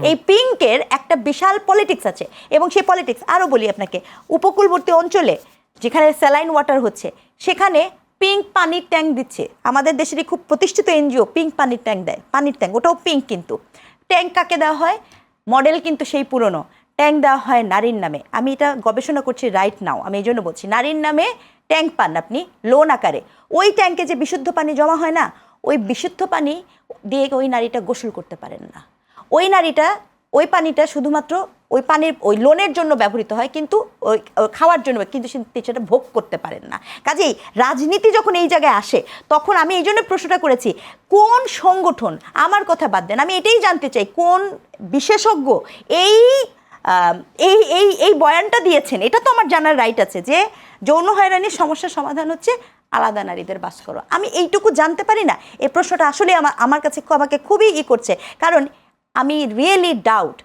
এই পিঙ্কের একটা বিশাল পলিটিক্স আছে, এবং সেই পলিটিক্স আরও বলি আপনাকে, উপকূলবর্তী অঞ্চলে যেখানে স্যালাইন ওয়াটার হচ্ছে, সেখানে পিঙ্ক পানির ট্যাঙ্ক দিচ্ছে। আমাদের দেশেরই খুব প্রতিষ্ঠিত এনজিও পিঙ্ক পানির ট্যাঙ্ক দেয়, পানির ট্যাঙ্ক, ওটাও পিঙ্ক। কিন্তু ট্যাঙ্ক কাকে দেওয়া হয়? মডেল কিন্তু সেই পুরনো। ট্যাঙ্ক দেওয়া হয় নারীর নামে। আমি এটা গবেষণা করছি রাইট নাও, আমি এই জন্য বলছি, নারীর নামে ট্যাঙ্ক পান আপনি লোন আকারে। ওই ট্যাঙ্কে যে বিশুদ্ধ পানি জমা হয় না, ওই বিশুদ্ধ পানি দিয়ে ওই নারীটা গোসল করতে পারেন না। ওই পানিটা শুধুমাত্র ওই পানির ওই লোনের জন্য ব্যবহৃত হয়, কিন্তু ওই খাওয়ার জন্য, কিন্তু সেটা ভোগ করতে পারেন না। কাজেই রাজনীতি যখন এই জায়গায় আসে, তখন আমি এই জন্য প্রশ্নটা করেছি, কোন সংগঠন, আমার কথা বাদ দেন, আমি এটাই জানতে চাই কোন বিশেষজ্ঞ এই এই এই এই বয়ানটা দিয়েছেন। এটা তো আমার জানার রাইট আছে যে যৌন হয়রানির সমস্যার সমাধান হচ্ছে আলাদা নারীদের বাস করো। আমি এইটুকু জানতে পারি না? এই প্রশ্নটা আসলে আমার কাছে আমাকে খুবই করছে, কারণ আমি রিয়েলি ডাউট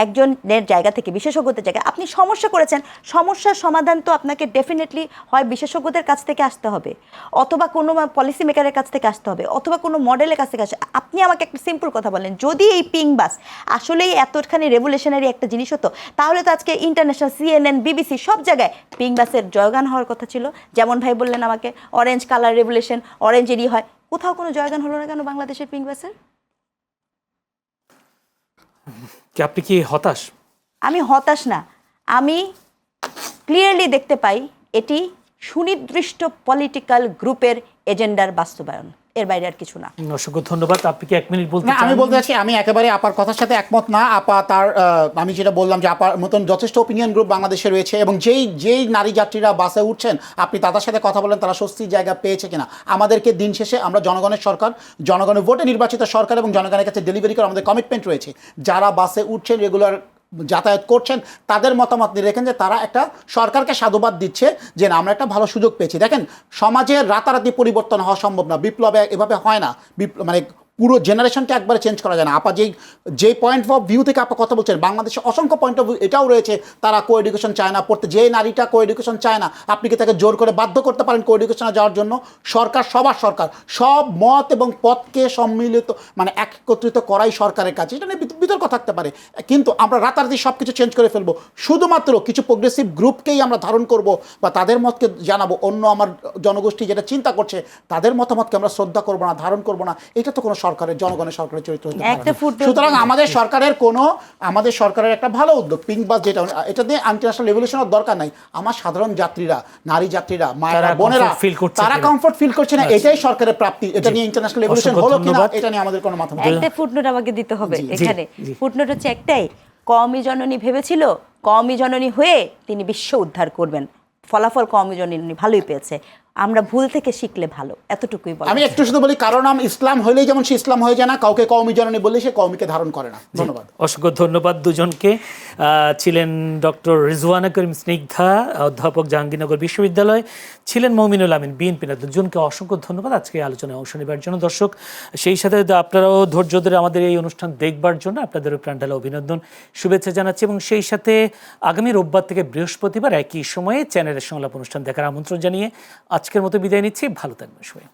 একজনের জায়গা থেকে, বিশেষজ্ঞদের জায়গায় আপনি সমস্যা করেছেন, সমস্যার সমাধান তো আপনাকে ডেফিনেটলি হয় বিশেষজ্ঞদের কাছ থেকে আসতে হবে, অথবা কোনো পলিসি মেকারের কাছ থেকে আসতে হবে, অথবা কোনো মডেলের কাছ থেকে আসতে। আপনি আমাকে একটা সিম্পল কথা বলেন, যদি এই পিঙ্ক বাস আসলেই এতখানি রেভলিউশনারি একটা জিনিস হতো, তাহলে তো আজকে ইন্টারন্যাশনাল CNN, BBC সব জায়গায় পিঙ্ক বাসের জয়গান হওয়ার কথা ছিল। যেমন ভাই বললেন আমাকে অরেঞ্জ কালার রেভলিউশন, অরেঞ্জেরই হয়, কোথাও কোনো জয়গান হলো না কেন বাংলাদেশের পিঙ্ক বাসের? আপনি কি হতাশ? আমি হতাশ না, আমি ক্লিয়ারলি দেখতে পাই এটি সুনির্দিষ্ট পলিটিক্যাল গ্রুপের এজেন্ডার বাস্তবায়ন, এর বাইরে আর কিছু না। অসংখ্য ধন্যবাদ। আপনি কি 1 মিনিট বলতে চান? আমি বলতে চাচ্ছি, আমি একেবারে আপার কথার সাথে একমত না। আপা তার আমি যেটা বললাম যে আপার মতন যথেষ্ট ওপিনিয়ন গ্রুপ বাংলাদেশে রয়েছে, এবং যেই নারী যাত্রীরা বাসে উঠছেন, আপনি তাদের সাথে কথা বলেন তারা স্বস্তির জায়গা পেয়েছে কিনা। আমাদেরকে দিন শেষে আমরা জনগণের সরকার, জনগণের ভোটে নির্বাচিত সরকার, এবং জনগণের কাছে ডেলিভারি করার আমাদের কমিটমেন্ট রয়েছে। যারা বাসে উঠছেন, রেগুলার যাতায়াত করছেন, তাদের মতামত নিয়ে দেখেন যে তারা একটা সরকারকে সাধুবাদ দিচ্ছে যে না, আমরা একটা ভালো সুযোগ পেয়েছি। দেখেন, সমাজের রাতারাতি পরিবর্তন হওয়া সম্ভব না, বিপ্লবে এভাবে হয় না। মানে পুরো জেনারেশনকে একবারে চেঞ্জ করা যায় না। আপা যেই পয়েন্ট অফ ভিউ থেকে আপা কথা বলছেন, বাংলাদেশে অসংখ্য পয়েন্ট অফ ভিউ এটাও রয়েছে, তারা কো এডুকেশন চায় না পড়তে। যে নারীটা কো এডুকেশন চায় না, আপনি কি তাকে জোর করে বাধ্য করতে পারেন কো এডুকেশনে যাওয়ার জন্য? সরকার, সবার সরকার, সব মত এবং পথকে সম্মিলিত মানে একত্রিত করাই সরকারের কাছে। এটা নিয়ে বিতর্ক থাকতে পারে, কিন্তু আমরা রাতারাতি সব কিছু চেঞ্জ করে ফেলবো। শুধুমাত্র কিছু প্রোগ্রেসিভ গ্রুপকেই আমরা ধারণ করব বা তাদের মতকে জানাবো, অন্য আমার জনগোষ্ঠী যেটা চিন্তা করছে তাদের মতামতকে আমরা শ্রদ্ধা করবো না, ধারণ করবো না। এটা তো কোনো সরকারের, জনগণের সরকারের চরিত্র হতে পারে না। সুতরাং আমাদের সরকারের একটা ভালো উদ্যোগ পিঙ্ক বাস, যেটা এটা দিয়ে ইন্টারন্যাশনাল রেভলিউশনের দরকার নাই। আমার সাধারণ যাত্রীরা, নারী যাত্রীরা, মায়েরা, বোনেরা, তারা কমফোর্ট ফিল করছে না, এটাই সরকারের প্রাপ্তি। এটা নিয়ে ইন্টারন্যাশনাল রেভলিউশন হলো কিনা, এটা নিয়ে আমাদের কোনো মাথা। একটা ফুটনোট আমাকে দিতে হবে এখানে। ফুটনোট হচ্ছে একটাই, কওমি জননী ভেবেছিল কওমি জননী হয়ে তিনি বিশ্ব উদ্ধার করবেন, ফলাফল কওমি জননী ভালোই পেয়েছে। আমরা ভুল থেকে শিখলে ভালো, এতটুকুই বলি। আমি একটু শুধু বলি, কারণ নাম ইসলাম হইলেই যেমন সে ইসলাম হয়ে যায় না, কাউকে কওমি জননী বললে সে কওমিকে ধারণ করে না। ধন্যবাদ, অসংখ্য ধন্যবাদ দুজনকে। ছিলেন ডক্টর রিজওয়ানা করিম স্নিগ্ধা, অধ্যাপক জাহাঙ্গীরনগর বিশ্ববিদ্যালয়, ছিলেন মমিনুল আমিন, বিএনপি নেতা। দুজনকে অসংখ্য ধন্যবাদ আজকে আলোচনায় অংশ নেবার জন্য। দর্শক, সেই সাথে আপনারাও ধৈর্য ধরে আমাদের এই অনুষ্ঠান দেখবার জন্য আপনাদেরও প্রাণঢালা অভিনন্দন, শুভেচ্ছা জানাচ্ছি, এবং সেই সাথে আগামী রোববার থেকে বৃহস্পতিবার একই সময়ে চ্যানেলের সংলাপ অনুষ্ঠান দেখার আমন্ত্রণ জানিয়ে আজকের মতো বিদায় নিচ্ছি। ভালো থাকবেন সবাই।